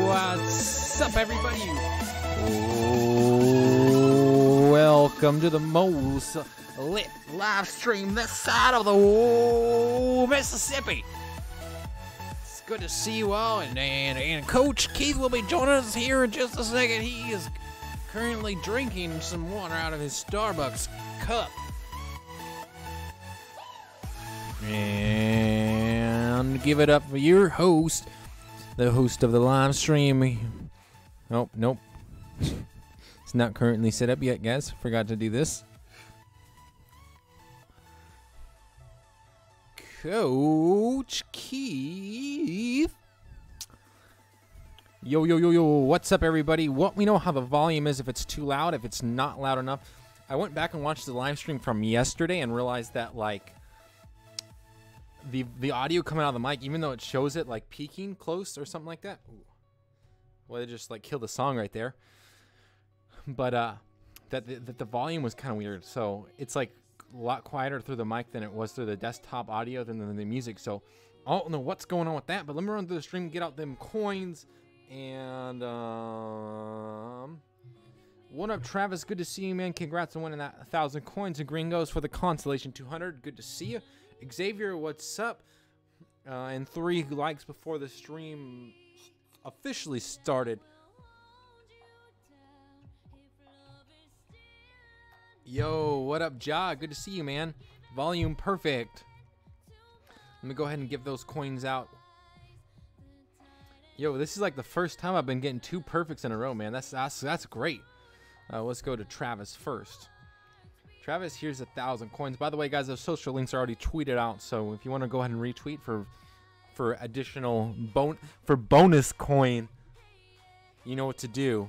What's up, everybody? Welcome to the most lit live stream this side of the Mississippi. It's good to see you all, and Coach Keith will be joining us here in just a second. He is currently drinking some water out of his Starbucks cup. And give it up for your host, the host of the live stream. Oh, nope. It's not currently set up yet, guys. Forgot to do this. Coach Keith. Yo, yo, yo, yo. What's up, everybody? Let me know how the volume is, if it's too loud, if it's not loud enough. I went back and watched the live stream from yesterday and realized that, like, the audio coming out of the mic, even though it shows it like peaking close or something like that. Ooh. Well, it just like killed the song right there. But that the volume was kind of weird. So it's like a lot quieter through the mic than it was through the desktop audio than the music. So I don't know what's going on with that. But let me run through the stream, get out them coins, and what up, Travis? Good to see you, man. Congrats on winning that 1,000 coins. And green goes for the Constellation 200. Good to see you. Xavier, what's up? And 3 likes before the stream officially started. Yo, what up, Ja? Good to see you, man. Volume perfect. Let me go ahead and give those coins out. Yo, this is like the first time I've been getting 2 perfects in a row, man. That's great. Let's go to Travis first. Travis, here's 1,000 coins. By the way, guys, those social links are already tweeted out. So if you want to go ahead and retweet for additional bonus coin, you know what to do.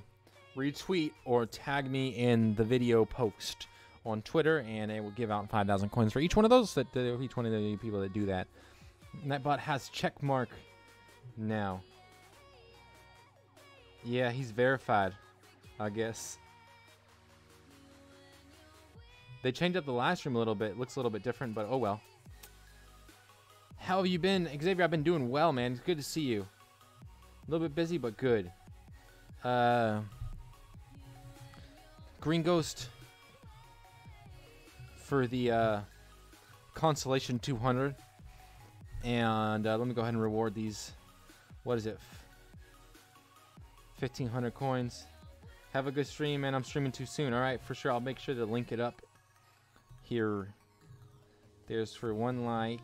Retweet or tag me in the video post on Twitter, and it will give out 5,000 coins for each one of those. Each one of the people that do that. And that bot has check mark now. Yeah, he's verified, I guess. They changed up the live stream a little bit. It looks a little bit different, but oh well. How have you been? Xavier, I've been doing well, man. It's good to see you. A little bit busy, but good. Green Ghost for the Constellation 200. And let me go ahead and reward these. What is it? 1,500 coins. Have a good stream, man. I'm streaming too soon. All right, for sure. I'll make sure to link it up here. There's for 1 like.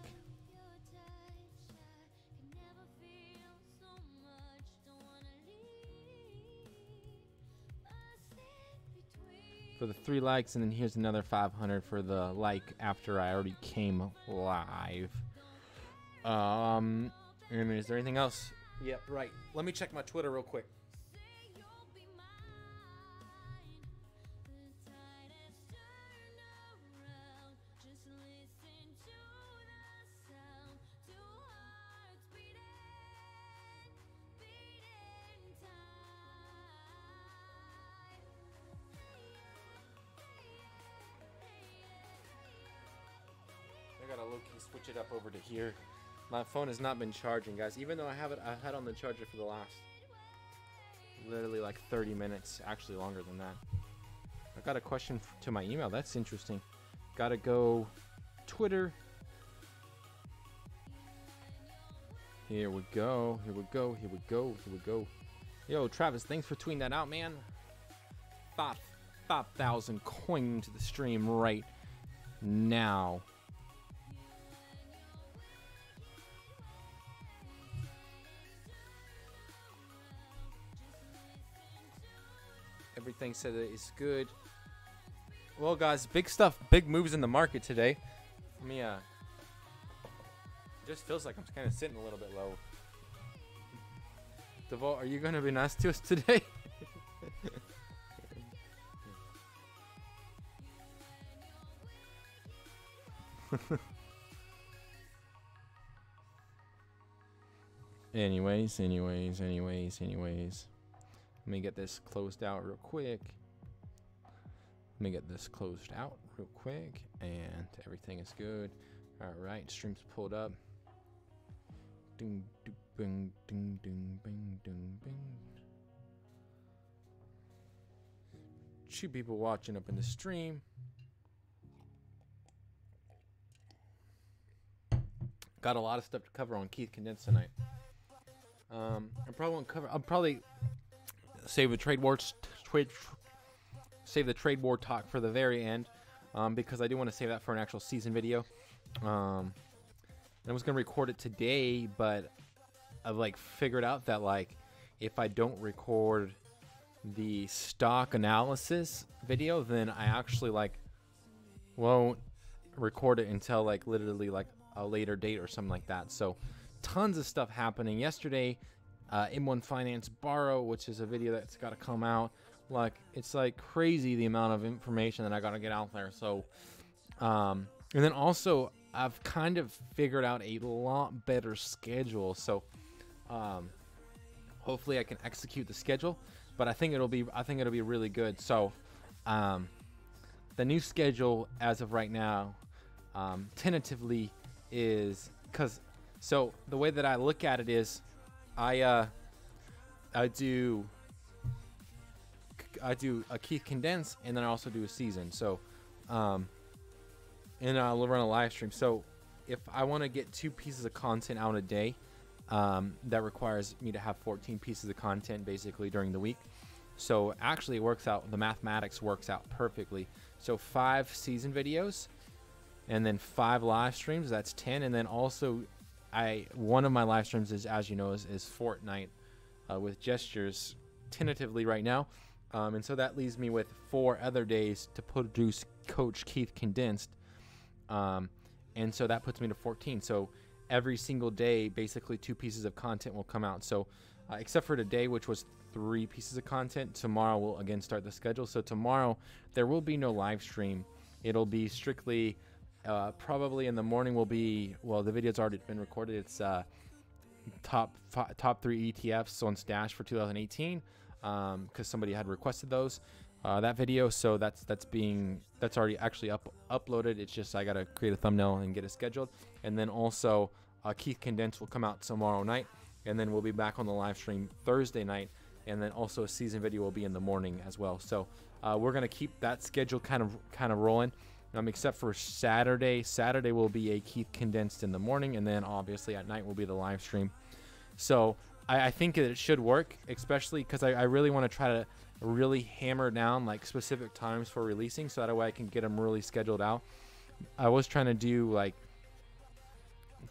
For the 3 likes, and then here's another 500 for the like after I already came live. And is there anything else? Yep, right. Let me check my Twitter real quick. I gotta low-key switch it up over to here. My phone has not been charging, guys. Even though I've had on the charger for the last literally like 30 minutes, actually longer than that. I got a question to my email. That's interesting. Gotta go Twitter. Here we go. Here we go. Here we go. Here we go. Yo, Travis, thanks for tweeting that out, man. 5,000 coin to the stream right now. Everything said that it's good. Well, guys, big stuff, big moves in the market today. Let me, it just feels like I'm kind of sitting a little bit low. Deval, are you going to be nice to us today? Anyways. Let me get this closed out real quick. And everything is good. All right, stream's pulled up. Ding, ding, bing, ding, ding, bing, ding, bing. 2 people watching up in the stream. Got a lot of stuff to cover on Keith Condensed tonight. I probably won't cover. I'll probably save the trade war talk for the very end, because I do want to save that for an actual season video. I was gonna record it today, but I've like figured out that like if I don't record the stock analysis video, then I actually like won't record it until like literally like a later date or something like that. So tons of stuff happening yesterday. M1 Finance Borrow, which is a video that's got to come out. Like, it's like crazy the amount of information that I got to get out there. So, and then also I've kind of figured out a lot better schedule. So, hopefully I can execute the schedule, but I think it'll be really good. So, the new schedule as of right now, tentatively is so the way that I look at it is, I do a Keith Condensed, and then I also do a season. So, and I'll run a live stream. So, if I want to get 2 pieces of content out a day, that requires me to have 14 pieces of content basically during the week. So actually, it works out. The mathematics works out perfectly. So 5 season videos, and then 5 live streams. That's 10, and then also one of my live streams is, as you know, is Fortnite with gestures, tentatively right now. And so that leaves me with 4 other days to produce Coach Keith Condensed. And so that puts me to 14. So every single day, basically 2 pieces of content will come out. So except for today, which was 3 pieces of content, tomorrow we'll again start the schedule. So tomorrow there will be no live stream. It'll be strictly probably in the morning will be, well, the video's already been recorded. It's top 3 ETFs on Stash for 2018 because somebody had requested those. That video, so that's already actually uploaded. It's just I gotta create a thumbnail and get it scheduled. And then also Keith Condensed will come out tomorrow night, and then we'll be back on the live stream Thursday night, and then also a season video will be in the morning as well. So we're gonna keep that schedule kind of rolling, except for Saturday. Saturday will be a Keith Condensed in the morning, and then obviously at night will be the live stream. So I think that it should work, especially because I really want to try to really hammer down like specific times for releasing, so that way I can get them really scheduled out. I was trying to do like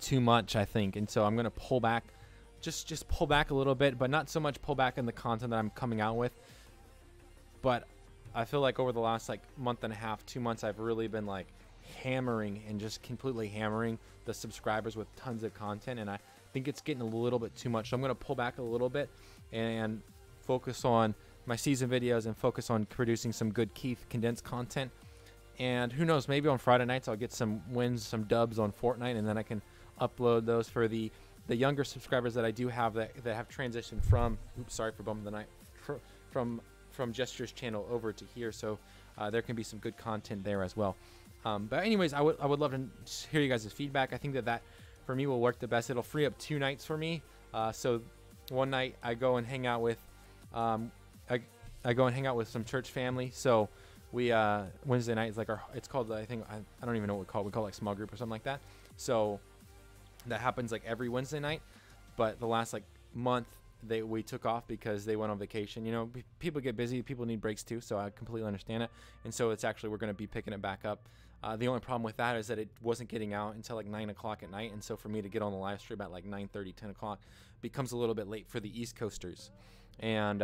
too much, I think, and so I'm gonna pull back, just pull back a little bit, but not so much pull back in the content that I'm coming out with. But I feel like over the last like month and a half, 2 months, I've really been like hammering and just completely hammering the subscribers with tons of content, and I think it's getting a little bit too much. So I'm gonna pull back a little bit and focus on my season videos and focus on producing some good Keith Condensed content. And who knows, maybe on Friday nights I'll get some wins, some dubs on Fortnite, and then I can upload those for the younger subscribers that I do have that have transitioned from, oops, sorry for bumping the night, from Gesture's channel over to here. So there can be some good content there as well. But anyways, I would love to hear you guys' feedback. I think that for me will work the best. It'll free up 2 nights for me. So one night I go and hang out with I go and hang out with some church family. So we Wednesday night is like it's called, I think, I don't even know what we call it. We call it like small group or something like that. So that happens like every Wednesday night. But the last like month we took off because they went on vacation. You know, people get busy, people need breaks too, so I completely understand it. And so it's actually, we're going to be picking it back up. The only problem with that is that it wasn't getting out until like 9 o'clock at night, and so for me to get on the live stream at like 9:30, 10 o'clock becomes a little bit late for the East Coasters. And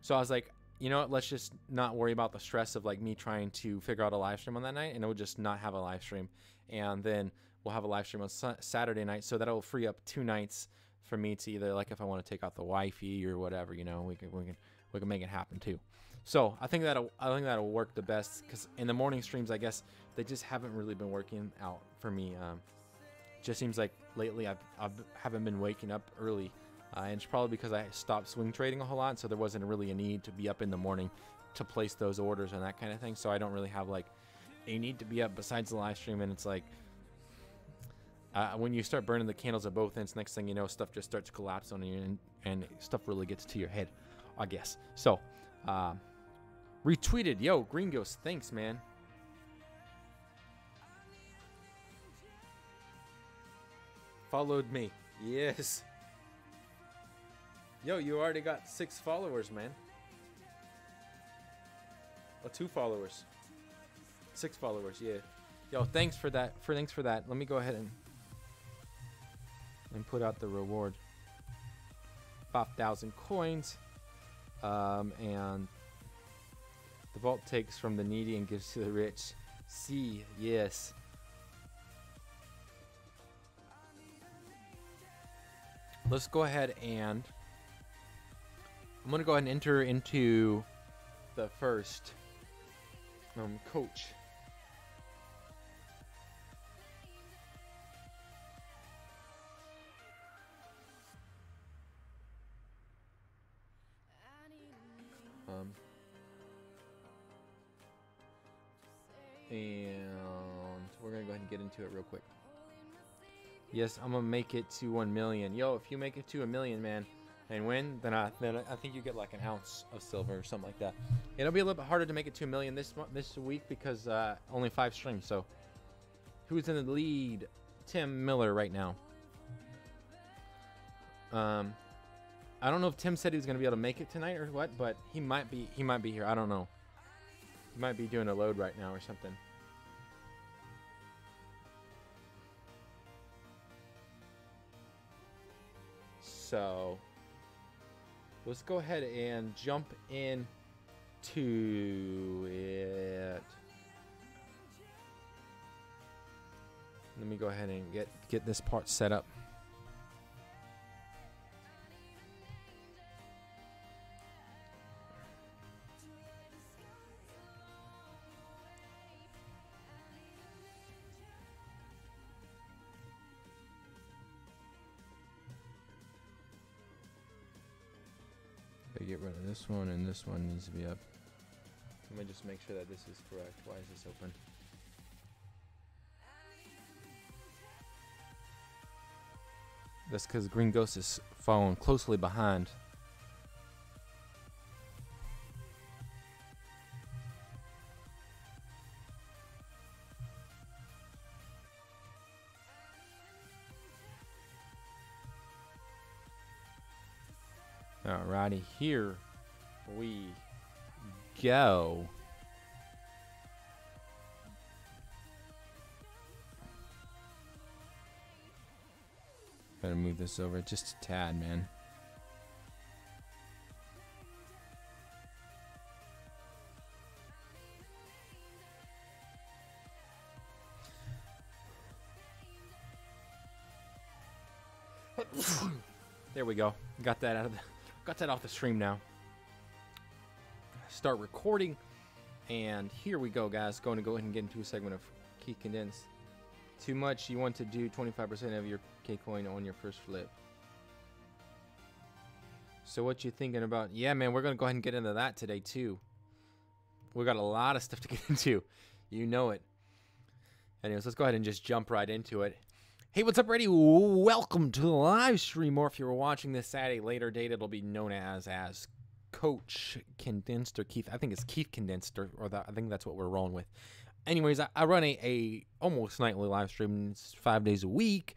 so I was like, you know what, let's just not worry about the stress of like me trying to figure out a live stream on that night, and we'll just not have a live stream. And then we'll have a live stream on Saturday night, so that'll free up 2 nights for me to either, like, if I want to take out the wifey or whatever, you know, we can make it happen too. So I think that'll work the best, because in the morning streams, I guess they just haven't really been working out for me. Just seems like lately I haven't been waking up early, and it's probably because I stopped swing trading a whole lot, so there wasn't really a need to be up in the morning to place those orders and that kind of thing. So I don't really have like a need to be up besides the live stream, and it's like when you start burning the candles at both ends, next thing you know, stuff just starts collapsing on you, and stuff really gets to your head, I guess. So retweeted, yo, Green Ghost, thanks, man. Followed me, yes. Yo, you already got 6 followers, man. Oh, 2 followers, 6 followers, yeah. Yo, thanks for that. Thanks for that. Let me go ahead and put out the reward. 5,000 coins, and the vault takes from the needy and gives to the rich. See, yes. Let's go ahead and I'm gonna go ahead and enter into the first coach. And we're gonna go ahead and get into it real quick. Yes, I'm gonna make it to 1 million. Yo, if you make it to 1 million, man, and win, then I think you get like an ounce of silver or something like that. It'll be a little bit harder to make it to 1 million this week because only 5 streams. So who's in the lead? Tim Miller right now. I don't know if Tim said he was gonna be able to make it tonight or what, but he might be here. I don't know. He might be doing a load right now or something. So let's go ahead and jump in to it. Let me go ahead and get this part set up. Get rid of this one, and this one needs to be up. Let me just make sure that this is correct. Why is this open? That's because Green Ghost is following closely behind. Alrighty, here we go. Gotta move this over just a tad, man. There we go. Got that out of the. Got that off the stream now. Start recording, and here we go, guys. Going to go ahead and get into a segment of key condensed. Too much? You want to do 25% of your KCoin on your first flip. So what you thinking about? Yeah, man, we're gonna go ahead and get into that today too. We got a lot of stuff to get into. You know it. Anyways, let's go ahead and just jump right into it. Hey, what's up, everybody? Welcome to the live stream, or if you're watching this at a later date, it'll be known as Coach Condensed, or Keith. I think it's Keith Condensed, or I think that's what we're rolling with. Anyways, I run a almost nightly live stream. It's 5 days a week,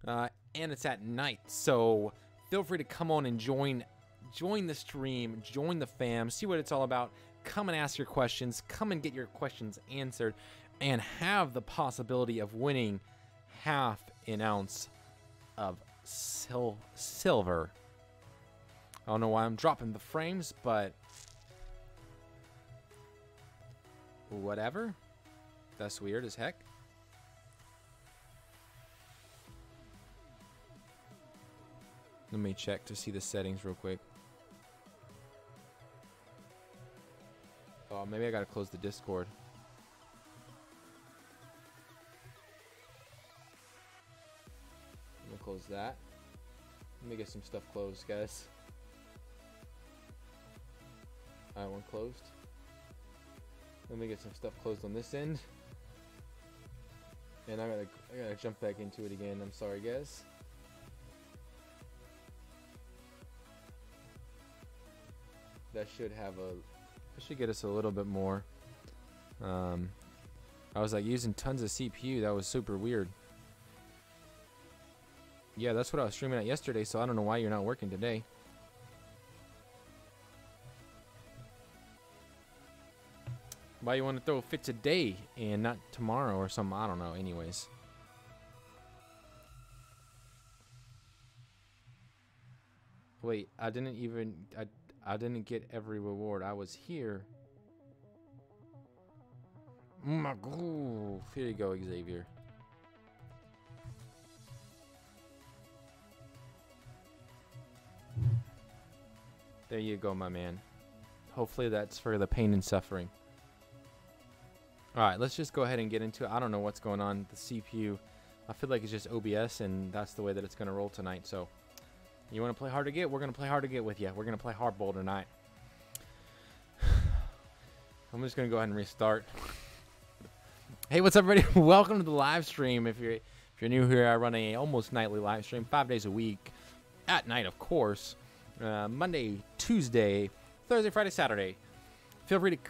and it's at night. So feel free to come on and join the stream, join the fam, see what it's all about. Come and ask your questions. Come and get your questions answered, and have the possibility of winning half an ounce of silver. I don't know why I'm dropping the frames, but whatever. That's weird as heck. Let me check to see the settings real quick. Oh, maybe I gotta close the Discord. Close that. Let me get some stuff closed, guys. Alright, one closed. Let me get some stuff closed on this end. And I gotta jump back into it again. I'm sorry, guys. That should get us a little bit more. I was like using tons of CPU. That was super weird. Yeah, that's what I was streaming at yesterday, so I don't know why you're not working today. Why you want to throw a fit today and not tomorrow or something? I don't know. Anyways. Wait, I didn't get every reward. I was here. Here you go, Xavier. There you go, my man. Hopefully that's for the pain and suffering. Alright, let's just go ahead and get into it. I don't know what's going on. The CPU, I feel like it's just OBS, and that's the way that it's going to roll tonight. So, you want to play hard to get? We're going to play hard to get with you. We're going to play hardball tonight. I'm just going to go ahead and restart. Hey, what's up, everybody? Welcome to the live stream. If you're new here, I run a almost nightly live stream, 5 days a week, at night, of course. Monday, Tuesday, Thursday, Friday, Saturday. Feel free to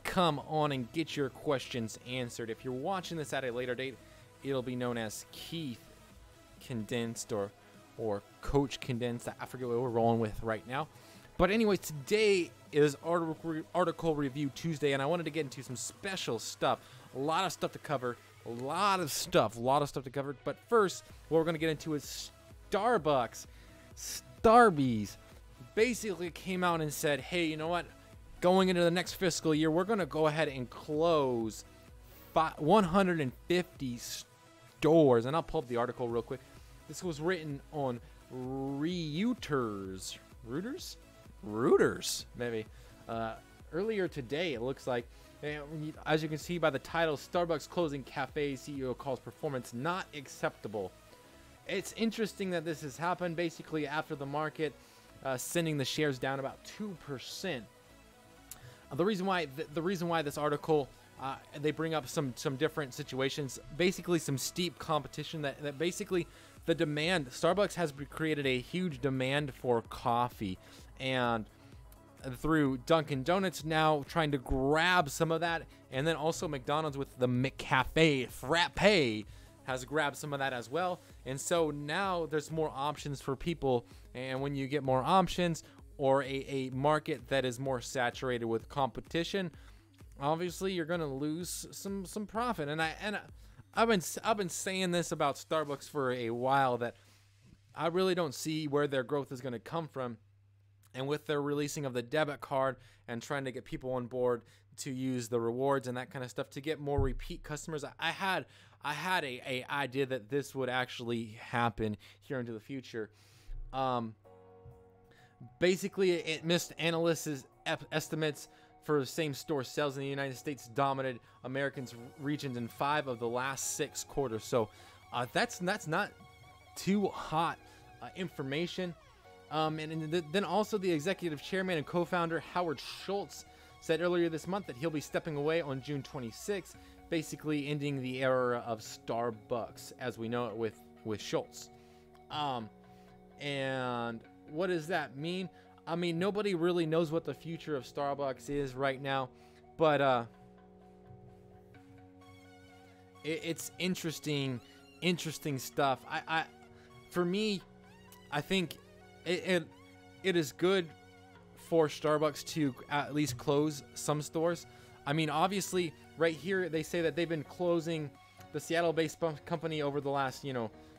come on and get your questions answered. If you're watching this at a later date, it'll be known as Keith Condensed or Coach Condensed. I forget what we're rolling with right now. But anyway, today is Article Review Tuesday, and I wanted to get into some special stuff. A lot of stuff to cover. A lot of stuff to cover. But first, what we're going to get into is Starbucks. Starbies basically came out and said, hey, you know what? going into the next fiscal year, we're going to go ahead and close 150 stores. And I'll pull up the article real quick. This was written on Reuters, maybe. Earlier today, it looks like. As you can see by the title, Starbucks closing cafe CEO calls performance not acceptable. It's interesting that this has happened basically after the market sending the shares down about 2%. The reason why this article they bring up some different situations, basically some steep competition that basically the demand. Starbucks has created a huge demand for coffee, and through Dunkin' Donuts now trying to grab some of that, and then also McDonald's with the McCafe Frappe has grabbed some of that as well. And so now there's more options for people, and when you get more options or a market that is more saturated with competition, obviously you're going to lose some profit. And I've been saying this about Starbucks for a while, that I really don't see where their growth is going to come from. And with their releasing of the debit card and trying to get people on board to use the rewards and that kind of stuff to get more repeat customers, I had a idea that this would actually happen here into the future. Basically, it missed analysts' estimates for same-store sales in the United States, dominated Americans' regions in 5 of the last 6 quarters. So that's not too hot information. And then also the executive chairman and co-founder Howard Schultz said earlier this month that he'll be stepping away on June 26th, basically ending the era of Starbucks as we know it with Schultz. And what does that mean? I mean, nobody really knows what the future of Starbucks is right now, but it's interesting stuff. For me, I think it is good for Starbucks to at least close some stores. I mean, obviously, right here they say that they've been closing. The Seattle-based company over the last,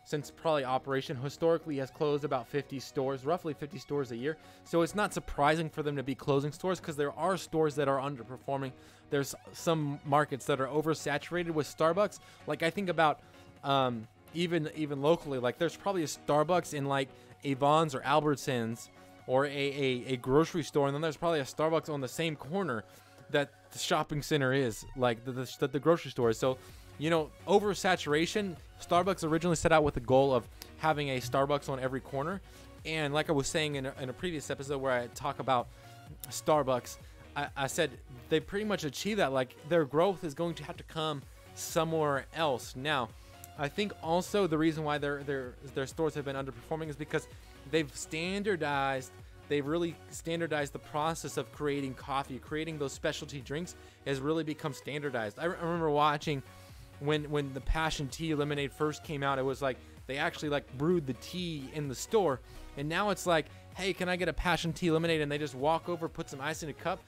since probably operation, historically has closed about 50 stores, roughly 50 stores a year. So it's not surprising for them to be closing stores, because there are stores that are underperforming. There's some markets that are oversaturated with Starbucks. Like I think about even locally, like there's probably a Starbucks in like Avon's or Albertsons or a grocery store, and then there's probably a Starbucks on the same corner that the shopping center is, like the grocery store. So, oversaturation. Starbucks originally set out with the goal of having a Starbucks on every corner, and like I was saying in a previous episode where I talk about Starbucks, I said they pretty much achieved that. Like their growth is going to have to come somewhere else. Now, I think also the reason why their stores have been underperforming is because they've really standardized the process of creating coffee. Creating those specialty drinks has really become standardized. I remember watching when the passion tea lemonade first came out. It was like they actually like brewed the tea in the store, and now it's like, hey, can I get a passion tea lemonade? And they just walk over, put some ice in a cup,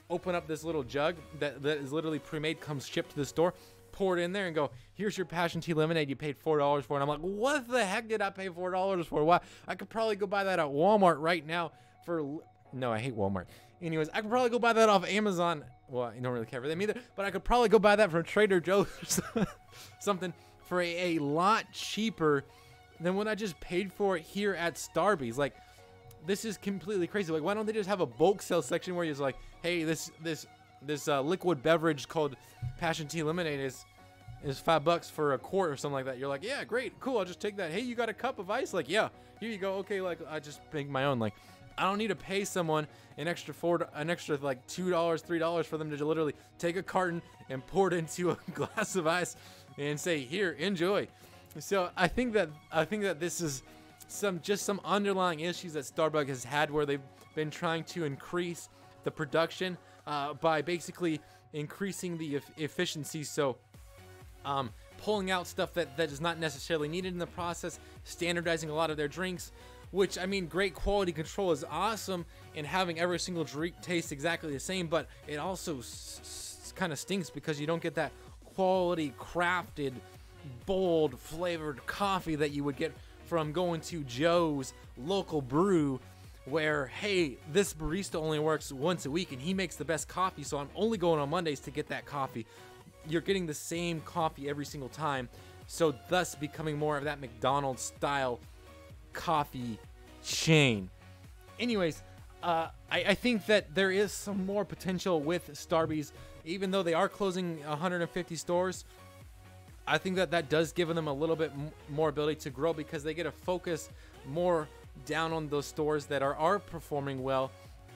open up this little jug that is literally pre-made, comes shipped to the store, pour it in there and go, here's your passion tea lemonade you paid $4 for. And I'm like, what the heck did I pay $4 for? Why? I could probably go buy that at Walmart right now for, no, I hate Walmart. Anyways, I could probably go buy that off Amazon. Well, I don't really care for them either, but I could probably go buy that from Trader Joe's or something for a lot cheaper than what I just paid for it here at Starbucks. Like, this is completely crazy. Like, why don't they just have a bulk sale section where you're like, hey, this liquid beverage called passion tea lemonade is $5 for a quart or something like that. You're like, yeah, great, cool, I'll just take that. Hey, you got a cup of ice? Like, yeah, here you go. Okay, like I just make my own. Like, I don't need to pay someone an extra like $2, $3 for them to literally take a carton and pour it into a glass of ice and say, here, enjoy. So I think that this is some underlying issues that Starbucks has had, where they've been trying to increase the production by basically increasing the efficiency. So pulling out stuff that is not necessarily needed in the process, standardizing a lot of their drinks, which, I mean, great quality control is awesome, and having every single drink taste exactly the same, but it also kind of stinks because you don't get that quality crafted, bold flavored coffee that you would get from going to Joe's local brew where, hey, this barista only works once a week and he makes the best coffee, so I'm only going on Mondays to get that coffee. You're getting the same coffee every single time, so thus becoming more of that McDonald's style coffee chain. Anyways, I think that there is some more potential with Starbucks, even though they are closing 150 stores. I think that that does give them a little bit more ability to grow, because they get to focus more down on those stores that are performing well,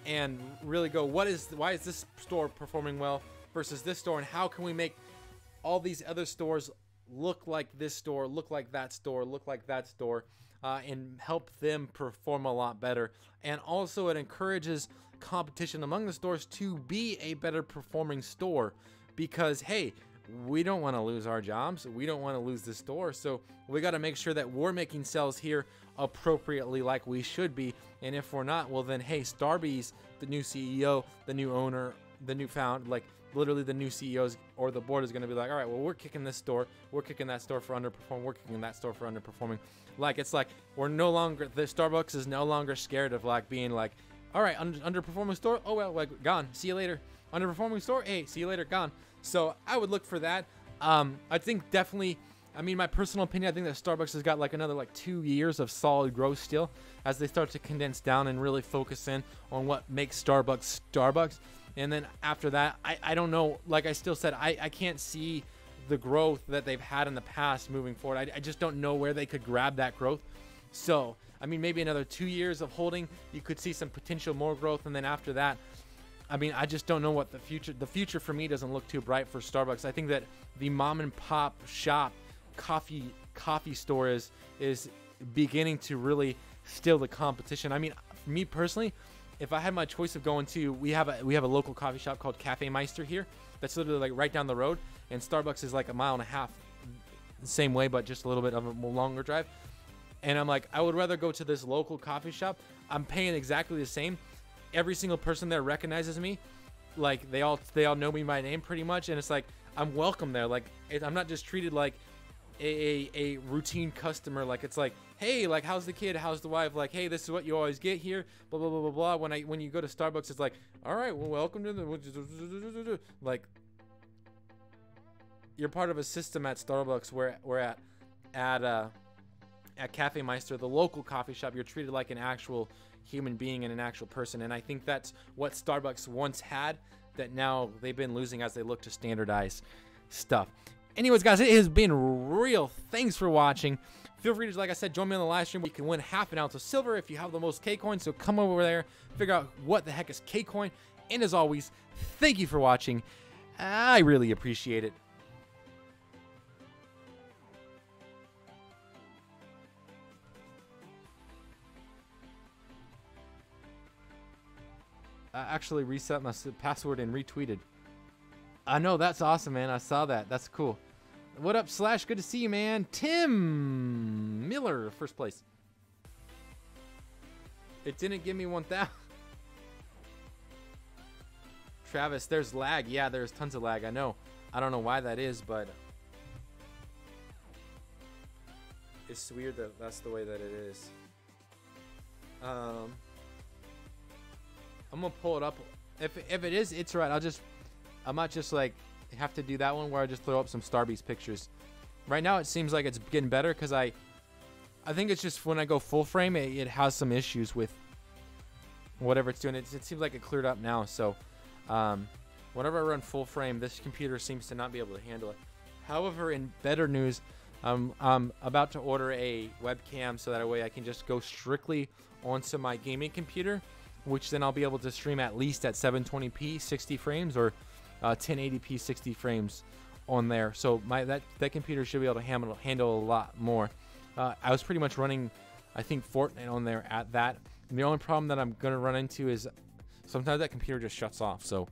and really go, why is this store performing well versus this store, and how can we make all these other stores look like this store, look like that store, look like that store, and help them perform a lot better. And also it encourages competition among the stores to be a better performing store, because hey, we don't want to lose our jobs, we don't want to lose the store, so we got to make sure that we're making sales here appropriately like we should be. And if we're not, well then, hey, Starbucks, the new CEO, the new owner, the new found, like literally the new CEOs or the board is going to be like, all right, well, we're kicking this store, we're kicking that store for underperforming, we're kicking that store for underperforming. Like, it's like we're no longer, the Starbucks is no longer scared of like being like, all right, underperforming store, oh well, like gone, see you later. Underperforming store, hey, see you later, gone. So I would look for that. I think definitely, I mean, my personal opinion, I think that Starbucks has got like another like 2 years of solid growth still, as they start to condense down and really focus in on what makes Starbucks Starbucks. And then after that, I don't know, like I still said, I can't see the growth that they've had in the past moving forward. I just don't know where they could grab that growth. So, I mean, maybe another 2 years of holding, you could see some potential more growth. And then after that, I mean, I just don't know what the future for me doesn't look too bright for Starbucks. I think that the mom and pop shop coffee store is beginning to really steal the competition. I mean, for me personally, if I had my choice of going to, we have a local coffee shop called Cafe Meister here that's literally like right down the road, and Starbucks is like a mile and a half the same way, but just a little bit of a more longer drive. And I'm like, I would rather go to this local coffee shop. I'm paying exactly the same. Every single person there recognizes me. Like they all know me by name pretty much, and it's like I'm welcome there. Like I'm not just treated like a routine customer. Like it's like, hey, like how's the kid, how's the wife, like hey, this is what you always get here, blah blah blah blah blah. When you go to Starbucks, it's like, all right, well, welcome to the, like, you're part of a system at Starbucks where we're at Cafe Meister, the local coffee shop, you're treated like an actual human being and an actual person. And I think that's what Starbucks once had that now they've been losing as they look to standardize stuff. Anyways, guys, it has been real. Thanks for watching. Feel free to, like I said, join me on the live stream. You can win half an ounce of silver if you have the most KCoin. So come over there, figure out what the heck is KCoin. And as always, thank you for watching. I really appreciate it. I actually reset my password and retweeted. I know, that's awesome, man. I saw that. That's cool. What up, Slash? Good to see you, man. Tim Miller, first place. It didn't give me 1,000. Travis, there's lag. Yeah, there's tons of lag. I know. I don't know why that is, but it's weird that that's the way that it is. I'm gonna pull it up. If it is, it's right. I might just like have to do that one where I just throw up some Starbucks pictures. Right now it seems like it's getting better because I think it's just when I go full frame it has some issues with whatever it's doing. It seems like it cleared up now. So whenever I run full frame, this computer seems to not be able to handle it. However, in better news, I'm about to order a webcam so that way I can just go strictly onto my gaming computer, which then I'll be able to stream at least at 720p 60 frames or 1080p 60 frames on there. So that computer should be able to handle a lot more. I was pretty much running, I think, Fortnite on there at that. And the only problem that I'm going to run into is sometimes that computer just shuts off. So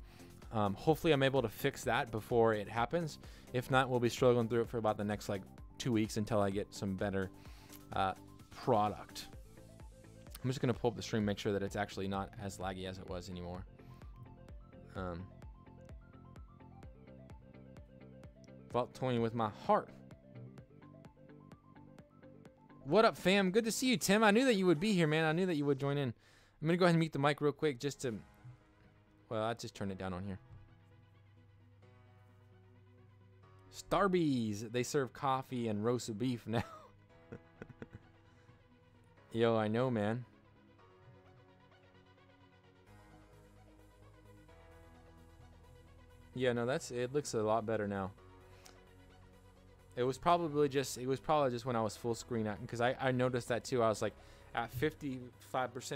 hopefully I'm able to fix that before it happens. If not, we'll be struggling through it for about the next like 2 weeks until I get some better product. I'm just going to pull up the stream, make sure that it's actually not as laggy as it was anymore. Vault toying with my heart. What up, fam? Good to see you, Tim. I knew that you would be here, man. I knew that you would join in. I'm going to go ahead and mute the mic real quick just to... Well, I'll just turn it down on here. Starbucks. They serve coffee and roasted beef now. Yo, I know, man. Yeah, no, it looks a lot better now. It was probably just when I was full screen at, because I noticed that too. I was like at 55%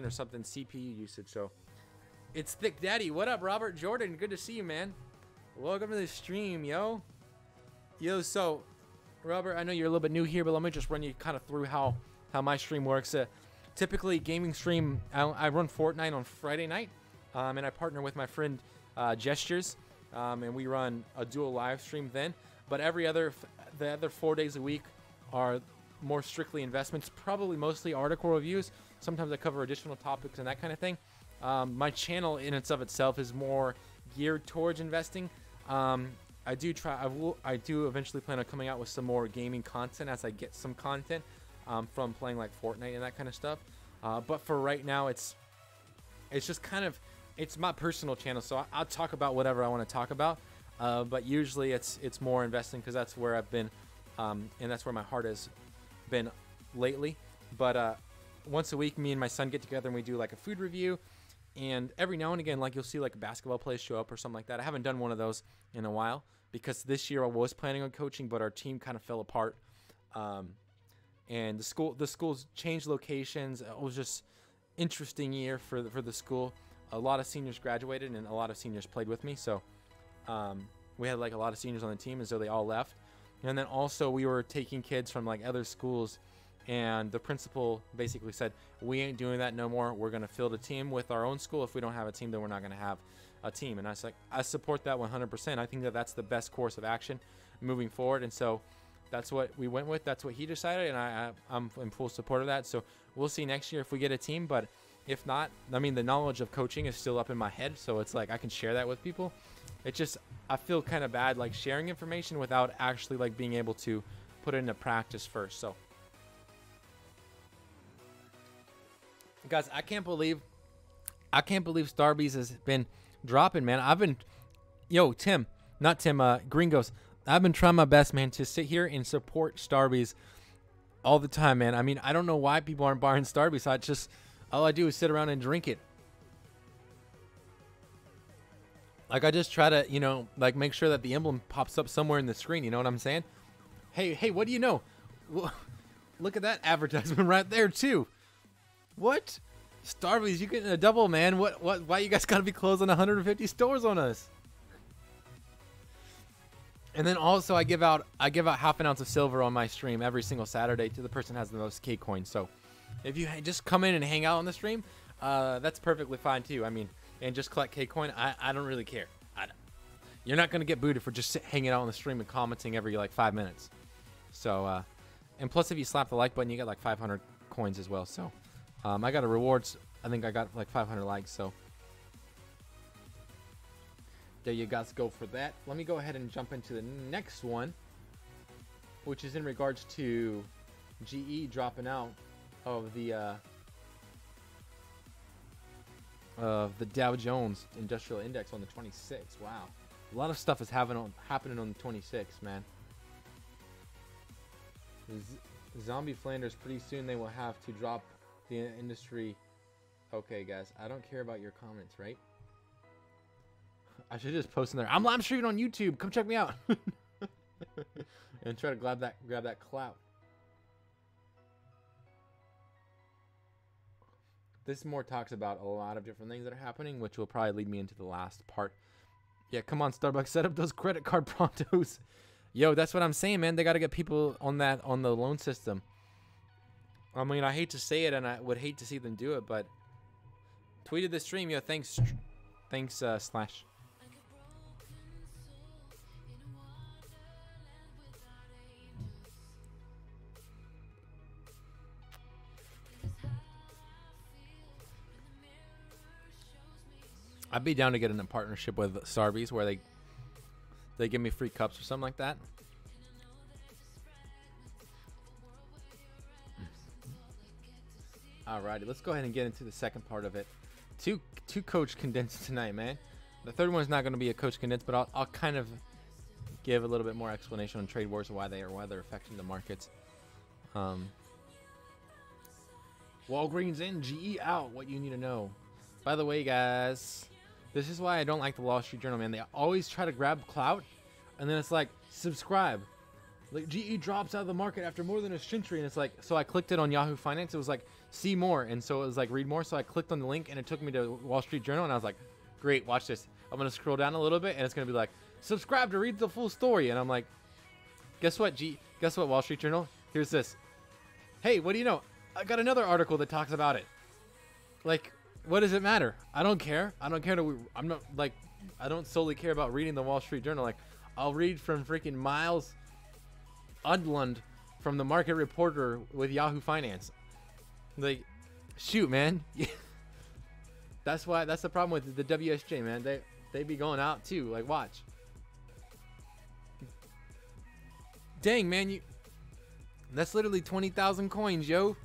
or something CPU usage. So it's Thick Daddy. What up, Robert Jordan? Good to see you, man. Welcome to the stream, yo. So Robert, I know you're a little bit new here, but let me just run you kind of through how my stream works. Typically gaming stream, I run Fortnite on Friday night, and I partner with my friend Gestures, and we run a dual live stream then. But the other 4 days a week are more strictly investments, probably mostly article reviews. Sometimes I cover additional topics and that kind of thing. My channel in itself is more geared towards investing. I do eventually plan on coming out with some more gaming content as I get some content from playing like Fortnite and that kind of stuff. But for right now, it's just kind of, it's my personal channel, so I'll talk about whatever I want to talk about. But usually it's more investing because that's where I've been, and that's where my heart has been lately. But once a week, me and my son get together and we do like a food review. And every now and again, like you'll see like a basketball plays show up or something like that. I haven't done one of those in a while because this year I was planning on coaching, but our team kind of fell apart. And the school's changed locations. It was just interesting year for the school. A lot of seniors graduated and a lot of seniors played with me. So we had like a lot of seniors on the team, and so they all left. And then also we were taking kids from like other schools, and the principal basically said, we ain't doing that no more. We're going to field a team with our own school. If we don't have a team, then we're not going to have a team. And I was like, I support that 100%. I think that that's the best course of action moving forward. And so that's what we went with. That's what he decided, and I'm in full support of that. So we'll see next year if we get a team. But if not, I mean, the knowledge of coaching is still up in my head, so it's like I can share that with people. It just, I feel kind of bad like sharing information without actually like being able to put it into practice first. So guys, I can't believe Starbucks has been dropping, man. Gringos. I've been trying my best, man, to sit here and support Starbucks all the time, man. I mean, I don't know why people aren't buying Starbucks. All I do is sit around and drink it. Like, I just try to, like, make sure that the emblem pops up somewhere in the screen. You know what I'm saying? Hey, what do you know? Look at that advertisement right there, too. What? Starbucks, you getting a double, man. Why you guys got to be closing 150 stores on us? And then also I give out half an ounce of silver on my stream every single Saturday to the person who has the most KCoin. So if you just come in and hang out on the stream, that's perfectly fine too. I mean, and just collect KCoin. I don't really care. You're not going to get booted for just hanging out on the stream and commenting every like 5 minutes. So, and plus if you slap the like button, you get like 500 coins as well. So I got a rewards. I think I got like 500 likes. So there you guys go for that. Let me go ahead and jump into the next one, which is in regards to GE dropping out of the Dow Jones Industrial Index on the 26th. Wow, a lot of stuff is happening on the 26th, man. Zombie Flanders, pretty soon they will have to drop the industry. Okay, guys, I don't care about your comments, right? I should just post in there. I'm streaming on YouTube. Come check me out. And try to grab that clout. This more talks about a lot of different things that are happening, which will probably lead me into the last part. Yeah, come on, Starbucks, set up those credit card prontos. Yo, that's what I'm saying, man. They got to get people on the loan system. I mean, I hate to say it, and I would hate to see them do it, but tweeted the stream. Yo, thanks, Slash. I'd be down to get in a partnership with Starbucks where they give me free cups or something like that. Alrighty, let's go ahead and get into the second part of it. Two coach condensed tonight, man. The third one is not going to be a coach condensed, but I'll kind of give a little bit more explanation on trade wars and why they're affecting the markets. Walgreens in, GE out. What you need to know. By the way, guys, this is why I don't like the Wall Street Journal, man. They always try to grab clout, and then it's like, subscribe. Like, GE drops out of the market after more than a century, and it's like, so I clicked it on Yahoo Finance. It was like, see more, and so it was like, read more. So I clicked on the link, and it took me to Wall Street Journal, and I was like, great, watch this. I'm gonna scroll down a little bit, and it's gonna be like, subscribe to read the full story, and I'm like, guess what, guess what, Wall Street Journal? Here's this. Hey, what do you know? I got another article that talks about it. Like, what does it matter? I don't care. I don't care. I'm not like, I don't solely care about reading the Wall Street Journal. Like, I'll read from freaking Miles Udland from the Market Reporter with Yahoo Finance. Like, shoot, man. That's the problem with the WSJ, man. They be going out too. Like, watch. Dang, man, that's literally 20,000 coins, yo.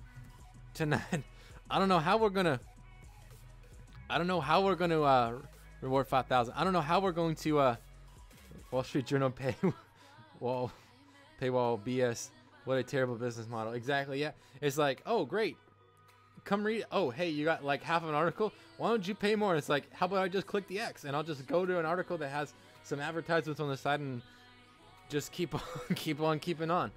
Tonight. I don't know how we're gonna reward 5,000. I don't know how we're going to Wall Street Journal paywall BS. What a terrible business model. Exactly. Yeah. It's like, oh great, come read. Oh hey, you got like half of an article. Why don't you pay more? And it's like, how about I just click the X and I'll just go to an article that has some advertisements on the side and just keep on keeping on.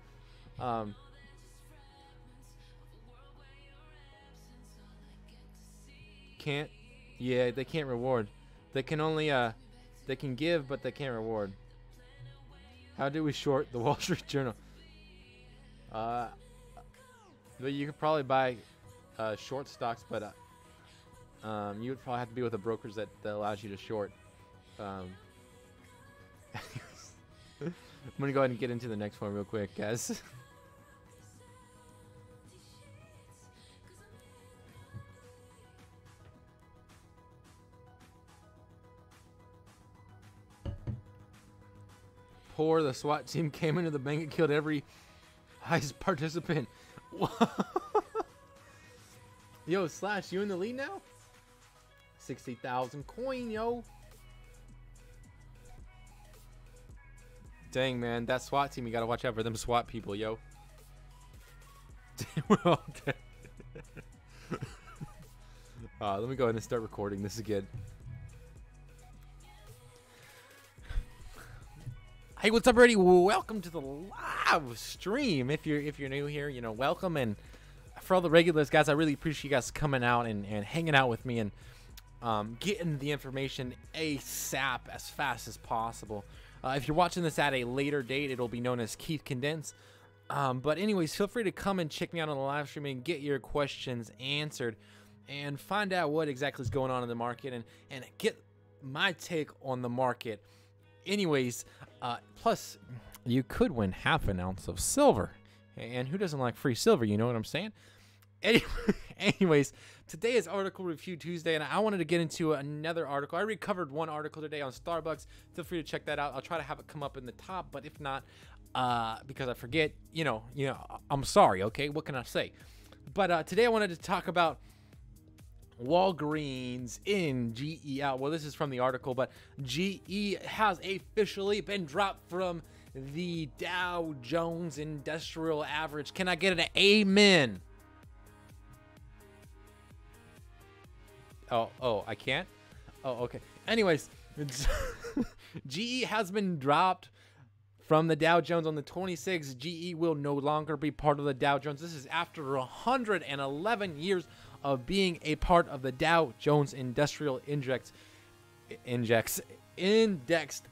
Yeah, they can't reward. They can only they can give, but they can't reward. How do we short the Wall Street Journal? But you could probably buy short stocks, but you would probably have to be with a brokerage that allows you to short. I'm gonna go ahead and get into the next one real quick, guys. Poor, the SWAT team came into the bank and killed every heist participant. Yo, Slash, you in the lead now? 60,000 coin, yo. Dang, man, that SWAT team, you gotta watch out for them SWAT people, yo. We're all dead. Let me go ahead and start recording this again. Hey, what's up, everybody? Welcome to the live stream. If you're new here, you know, welcome. And for all the regulars, guys, I really appreciate you guys coming out and hanging out with me and getting the information ASAP, as fast as possible. If you're watching this at a later date, it'll be known as Keith Condensed. But anyways, feel free to come and check me out on the live stream and get your questions answered and find out what exactly is going on in the market and get my take on the market. Anyways, plus you could win half an ounce of silver, and who doesn't like free silver? You know what I'm saying? Anyways, today is Article Review Tuesday, and I wanted to get into another article. I already covered one article today on Starbucks. Feel free to check that out. I'll try to have it come up in the top, but if not, because I forget, you know, I'm sorry. Okay, what can I say? But today I wanted to talk about Walgreens in, GE out. Well, this is from the article, but GE has officially been dropped from the Dow Jones Industrial Average. Can I get an amen? Oh, I can't? Oh, okay. Anyways, GE has been dropped from the Dow Jones on the 26th. GE will no longer be part of the Dow Jones. This is after 111 years of being a part of the Dow Jones Industrial Index.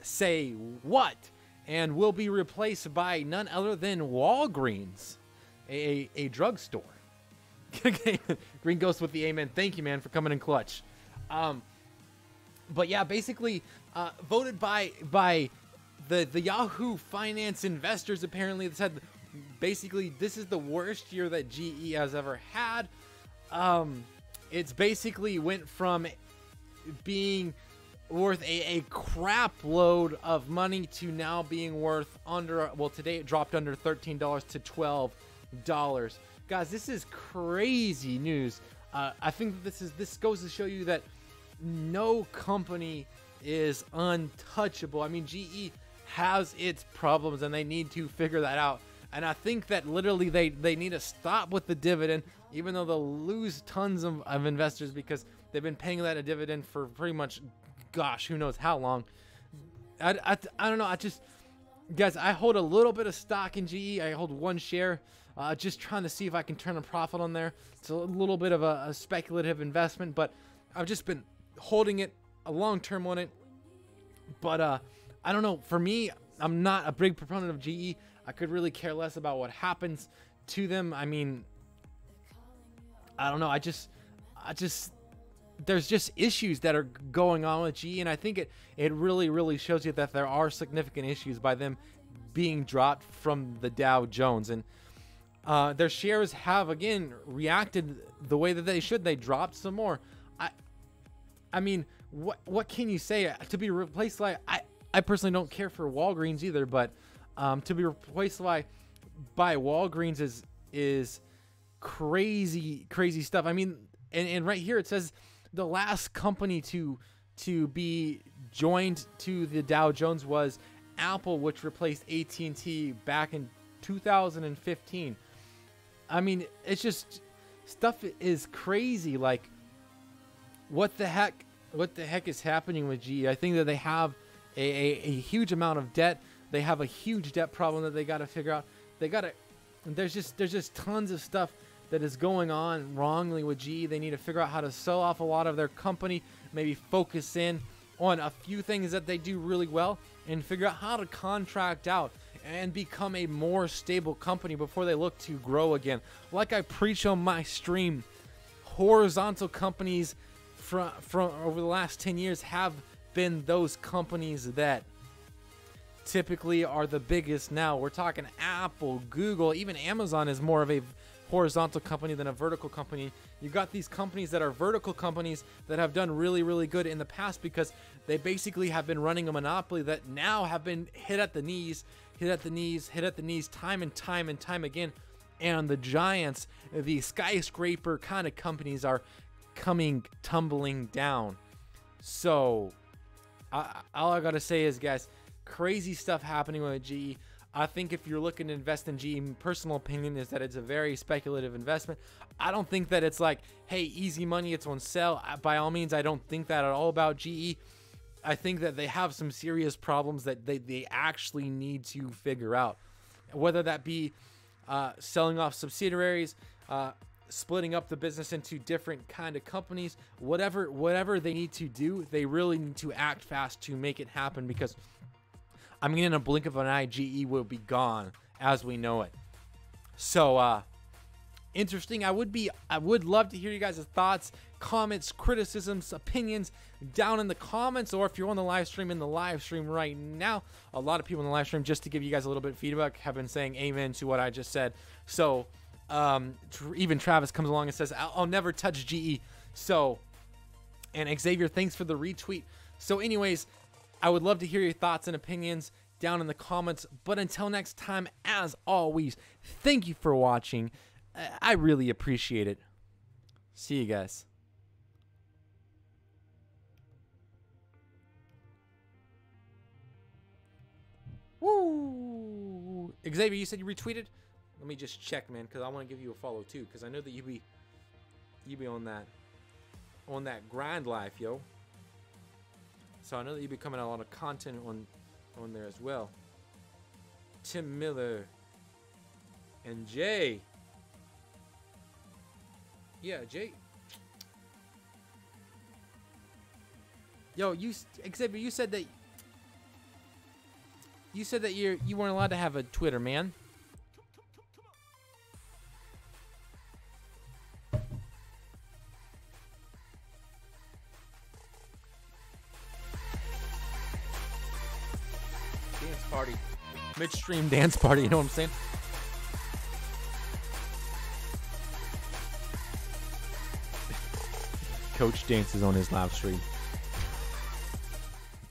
Say what? And will be replaced by none other than Walgreens, a drugstore. Green Ghost with the amen. Thank you, man, for coming in clutch. But yeah, basically voted by the Yahoo Finance investors. Apparently said basically this is the worst year that GE has ever had. It's basically went from being worth a crap load of money to now being worth under, well, today it dropped under $13 to $12. guys, this is crazy news. I think that this goes to show you that no company is untouchable. I mean, GE has its problems and they need to figure that out. And I think that literally they need to stop with the dividend, even though they'll lose tons of investors because they've been paying that a dividend for pretty much, gosh, who knows how long. I don't know. Guys, I hold a little bit of stock in GE. I hold 1 share, just trying to see if I can turn a profit on there. It's a little bit of a speculative investment, but I've just been holding it a long term on it. But I don't know. For me, I'm not a big proponent of GE. I could really care less about what happens to them. I mean, I don't know. I just there's just issues that are going on with GE, and I think it really shows you that there are significant issues by them being dropped from the Dow Jones. And their shares have again reacted the way that they should. They dropped some more. I mean, what can you say? To be replaced by, I personally don't care for Walgreens either, but to be replaced by Walgreens is crazy stuff. I mean, and right here it says the last company to be joined to the Dow Jones was Apple, which replaced AT&T back in 2015. I mean, it's just stuff is crazy. Like, what the heck is happening with GE? I think that they have a huge amount of debt. They have a huge debt problem that they got to figure out. There's just tons of stuff that is going on wrongly with GE. They need to figure out how to sell off a lot of their company, maybe focus in on a few things that they do really well, and figure out how to contract out and become a more stable company before they look to grow again. Like I preach on my stream, horizontal companies from over the last 10 years have been those companies that typically are the biggest now. We're talking Apple, Google, even Amazon is more of a horizontal company than a vertical company. You got these companies that are vertical companies that have done really good in the past because they basically have been running a monopoly that now have been hit at the knees time and time again. And the giants, the skyscraper kind of companies are tumbling down. So all I gotta say is, guys, crazy stuff happening with GE. I think if you're looking to invest in GE, my personal opinion is that it's a very speculative investment. I don't think that it's like, hey, easy money, it's on sale. By all means, I don't think that at all about GE. I think that they have some serious problems that they actually need to figure out. Whether that be selling off subsidiaries, splitting up the business into different kind of companies, whatever they need to do, they really need to act fast to make it happen, because I mean, in a blink of an eye, GE will be gone as we know it. So, interesting. I would love to hear you guys' thoughts, comments, criticisms, opinions down in the comments, or if you're on the live stream, in the live stream right now. A lot of people in the live stream, just to give you guys a little bit of feedback, have been saying amen to what I just said. So, even Travis comes along and says, I'll never touch GE. So, and Xavier, thanks for the retweet. So anyways, I would love to hear your thoughts and opinions down in the comments. But until next time, as always, thank you for watching. I really appreciate it. See you guys. Woo! Xavier, you said you retweeted? Let me just check, man, because I want to give you a follow too, because I know that you be on that grind life, yo. So I know that you'll be coming out a lot of content on there as well. Tim Miller and Jay. Yeah, Jay. Yo, Xavier, you said that you weren't allowed to have a Twitter, man. Party, midstream dance party, you know what I'm saying? Coach dances on his live stream.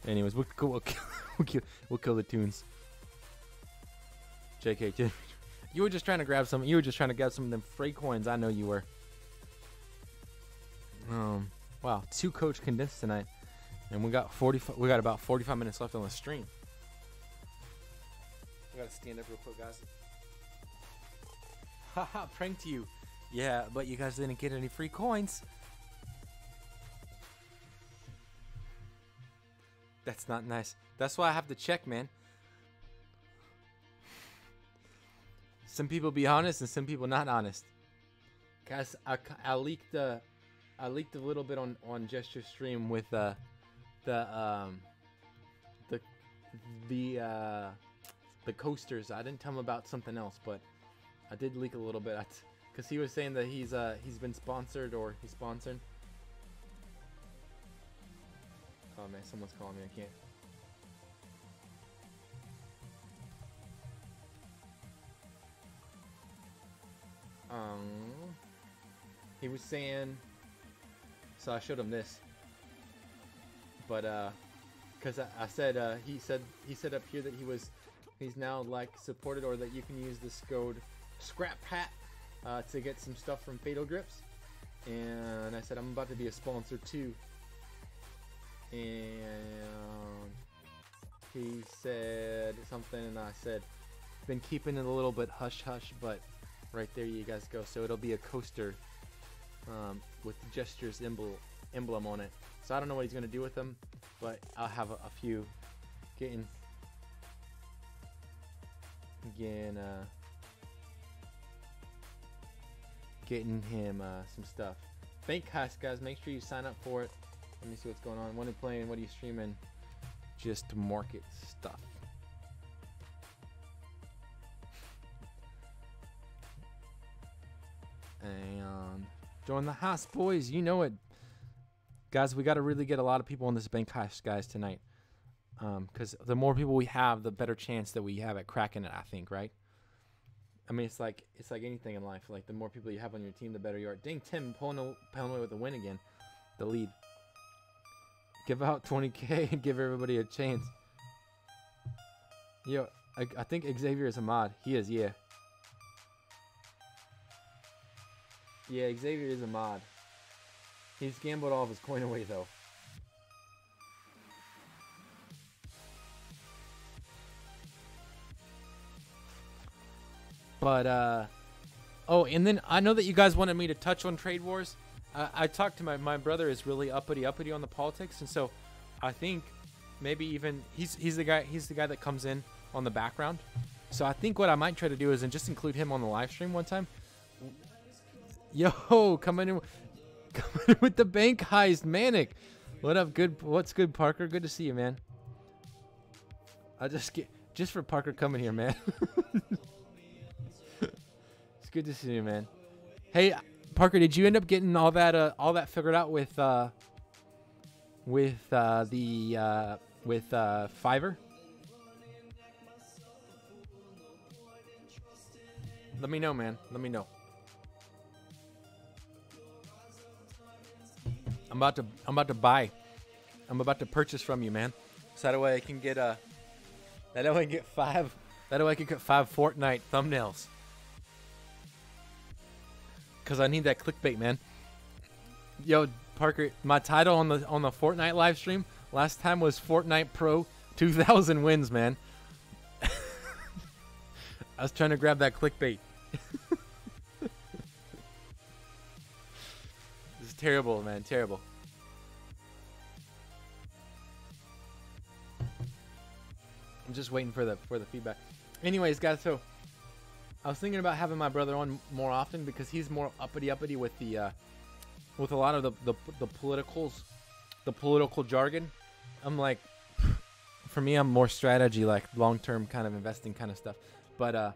Anyways, we'll kill the tunes. JK, You were just trying to grab some. You were just trying to grab some of them free coins. I know you were. Wow, 2 coach condensed tonight, and we got 45. We got about 45 minutes left on the stream. I gotta stand up real quick, guys. Haha, pranked you. Yeah, but you guys didn't get any free coins. That's not nice. That's why I have to check, man. Some people be honest and some people not honest. Guys, I leaked a little bit on Gesture Stream with the coasters. I didn't tell him about something else, but I did leak a little bit because he was saying that he's been sponsored or he's sponsored. Oh man, someone's calling me. I can't. He was saying, so I showed him this, but because I said he said up here that he's now like supported, or that you can use this code Scrap Hat to get some stuff from Fatal Grips, and I said I'm about to be a sponsor too, and he said something, and I said been keeping it a little bit hush hush, but right there you guys go. So it'll be a coaster with the Gestures emblem on it. So I don't know what he's gonna do with them, but I'll have a few getting him some stuff. Bank Heist, guys, make sure you sign up for it. Let me see what's going on. When are you playing? What are you streaming? Just market stuff. And join the house, boys. You know it. Guys, we got to really get a lot of people on this Bank Heist, guys, tonight. Because the more people we have, the better chance that we have at cracking it, I think, right? I mean, it's like anything in life. Like, the more people you have on your team, the better you are. Dang, Tim pulling away with the win again. The lead. Give out 20K and give everybody a chance. Yo, I think Xavier is a mod. He is, yeah. Yeah, Xavier is a mod. He's gambled all of his coin away, though. But, oh, and then I know that you guys wanted me to touch on trade wars. I talked to my brother is really uppity on the politics, and so I think maybe even he's the guy that comes in on the background. So I think what I might try to do is just include him on the live stream one time. Yo, coming in with the Bank Heist, Manic. What up? What's good, Parker? Good to see you, man. I just for Parker coming here, man. It's good to see you, man. Hey, Parker, did you end up getting all that figured out with Fiverr? Let me know, man. Let me know. I'm about to buy. I'm about to purchase from you, man. So that way I can get that way I can get 5 Fortnite thumbnails. Cause I need that clickbait, man. Yo, Parker, my title on the Fortnite live stream last time was Fortnite Pro 2000 wins, man. I was trying to grab that clickbait. This is terrible, man. Terrible. I'm just waiting for the feedback. Anyways, guys, so I was thinking about having my brother on more often because he's more uppity with the with a lot of the political jargon. I'm like, for me, I'm more strategy, like long-term kind of investing kind of stuff. But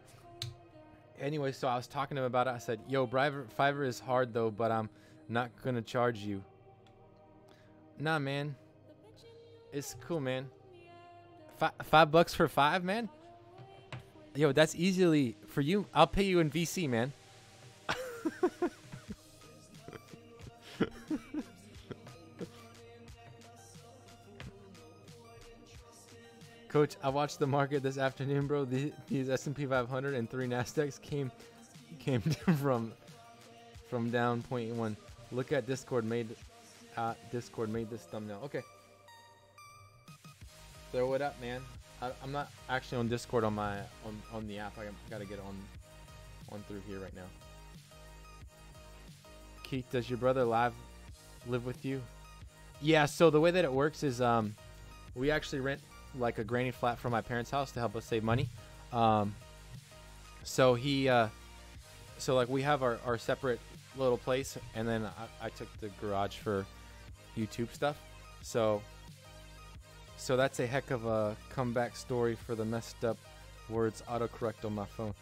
anyway, so I was talking to him about it. I said, yo, Fiverr is hard though, but I'm not gonna charge you. Nah, man, it's cool, man. $5 for 5, man. Yo, that's easily for you. I'll pay you in VC, man. Coach, I watched the market this afternoon, bro. These S&P 500 and 3 Nasdaqs came from down 0.1. Look at Discord made this thumbnail. Okay. Throw it up, man. I'm not actually on Discord on my on the app. I gotta get on through here right now. Keith, does your brother live with you? Yeah. So the way that it works is we actually rent like a granny flat from my parents' house to help us save money. So he so like we have our separate little place, and then I took the garage for YouTube stuff. So that's a heck of a comeback story for the messed up words autocorrect on my phone.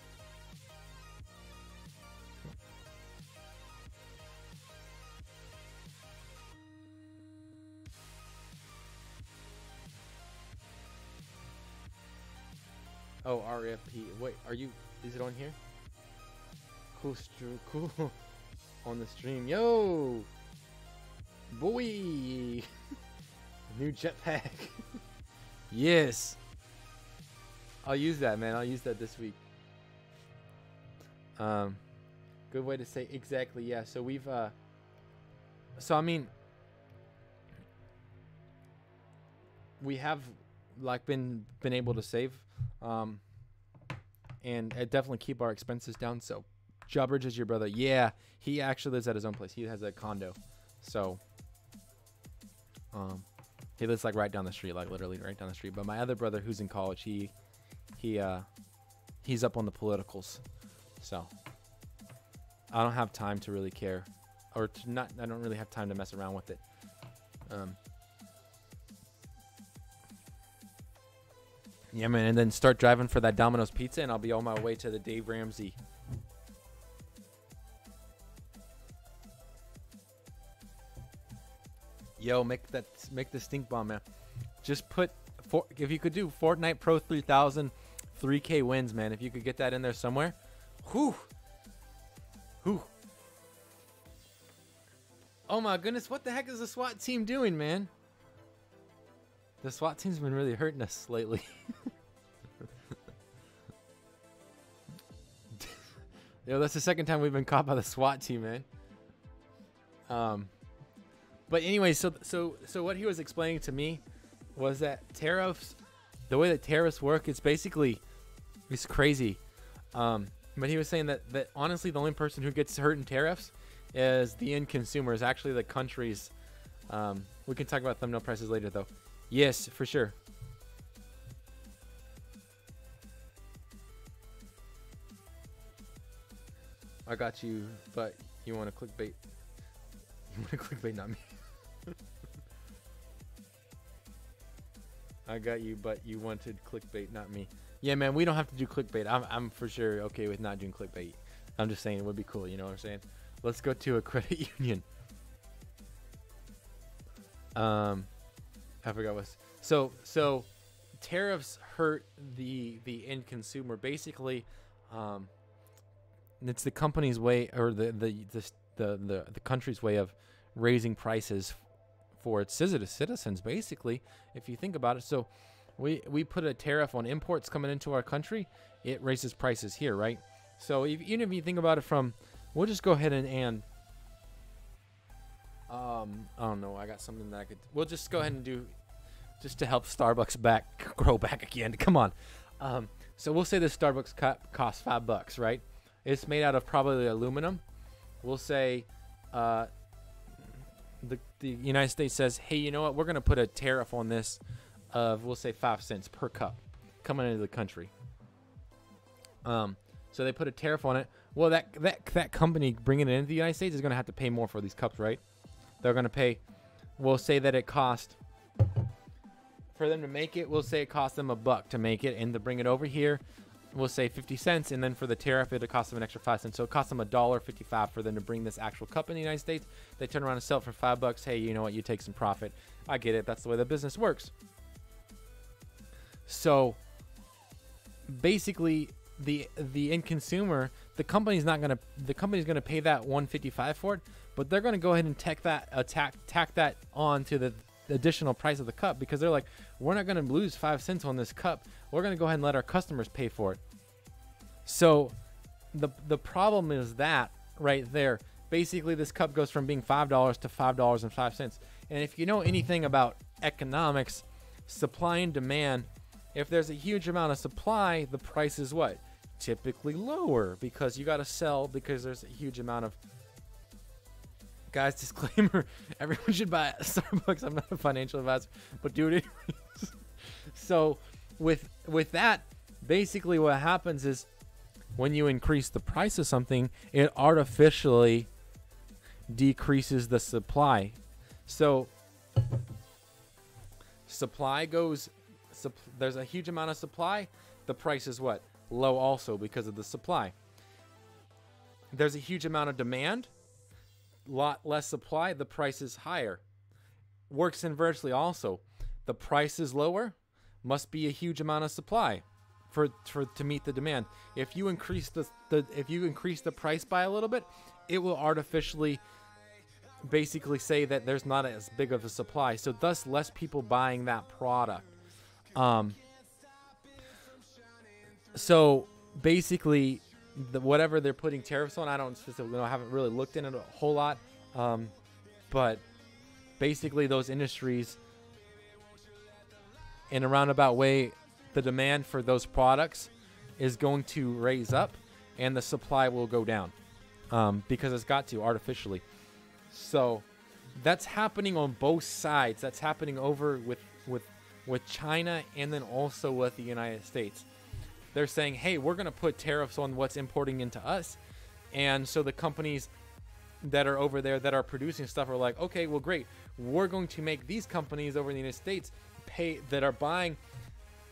Oh, RFP. Wait, is it on here? Cool, cool. On the stream. Yo! Boy! New jetpack. Yes! I'll use that, man. I'll use that this week. Good way to say exactly, yeah. So we've, so I mean, we have, like, been able to save, and definitely keep our expenses down. So Jawbridge is your brother. Yeah, he actually lives at his own place. He has a condo. So he lives like right down the street, like literally right down the street. But my other brother, who's in college, he's up on the politicals. So I don't have time to really care, or to not. I don't really have time to mess around with it. Yeah, man, and then start driving for that Domino's pizza, and I'll be on my way to the Dave Ramsey. Yo, make the stink bomb, man. Just put if you could do Fortnite Pro 3000 3K wins, man. If you could get that in there somewhere. Whew. Oh my goodness, what the heck is the SWAT team doing, man? The SWAT team's been really hurting us lately. Yo, that's the second time we've been caught by the SWAT team, man. But anyway, so what he was explaining to me was that tariffs, the way that tariffs work, it's crazy. But he was saying that honestly, the only person who gets hurt in tariffs is the end consumer, is actually the countries. We can talk about thumbnail prices later, though. Yes, for sure. I got you, but you want to clickbait. You want to clickbait, not me. I got you, but you wanted clickbait, not me. Yeah, man, we don't have to do clickbait. I'm for sure okay with not doing clickbait. I'm just saying it would be cool, you know what I'm saying? Let's go to a credit union. I forgot what. So tariffs hurt the end consumer. Basically, it's the company's way, or the country's way of raising prices for its citizens. Basically, if you think about it, so we put a tariff on imports coming into our country, it raises prices here, right? So even if you think about it from, we'll just go ahead and I don't know. I got something that we'll just go ahead and do just to help Starbucks grow back again. Come on. So we'll say this Starbucks cup costs $5, right? It's made out of probably aluminum. We'll say the United States says, hey, you know what? We're going to put a tariff on this of, we'll say 5 cents per cup coming into the country. So they put a tariff on it. Well, that company bringing it into the United States is going to have to pay more for these cups, right? They're going to pay, we'll say that it cost, for them to make it, we'll say it cost them $1 to make it, and to bring it over here, we'll say 50 cents, and then for the tariff, it'll cost them an extra 5 cents. So it costs them $1.55 for them to bring this actual cup in the United States. They turn around and sell it for $5. Hey, you know what? You take some profit. I get it. That's the way the business works. So basically, the end consumer, the company's gonna pay that $1.55 for it, but they're gonna go ahead and tack that on to the additional price of the cup, because they're like, we're not going to lose 5 cents on this cup. We're going to go ahead and let our customers pay for it. So the problem is that right there. Basically, this cup goes from being $5 to $5.05. And if you know anything about economics, supply and demand, if there's a huge amount of supply, the price is what? Typically lower, because you got to sell, because there's a huge amount of... Guys, disclaimer, everyone should buy at Starbucks. I'm not a financial advisor, but do it anyways. So with that, basically what happens is when you increase the price of something, it artificially decreases the supply. So supply goes, there's a huge amount of supply, the price is what? Low also, because of the supply. There's a huge amount of demand, lot less supply, the price is higher. Works inversely also. The price is lower, must be a huge amount of supply to meet the demand. If you increase the price by a little bit, it will artificially basically say that there's not as big of a supply, so thus less people buying that product. So basically, whatever they're putting tariffs on, I don't specifically know, I haven't really looked into it a whole lot, but basically those industries, in a roundabout way, the demand for those products is going to raise up and the supply will go down, because it's got to artificially. So that's happening on both sides. That's happening over with China, and then also with the United States. They're saying, hey, we're going to put tariffs on what's importing into us. And so the companies that are over there that are producing stuff are like, okay, well, great. We're going to make these companies over in the United States pay, that are buying.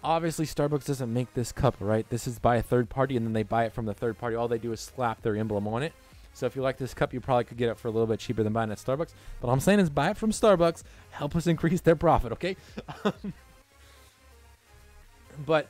Obviously, Starbucks doesn't make this cup, right? This is by a third party, and then they buy it from the third party. All they do is slap their emblem on it. So if you like this cup, you probably could get it for a little bit cheaper than buying it at Starbucks. But all I'm saying is buy it from Starbucks. Help us increase their profit, okay? But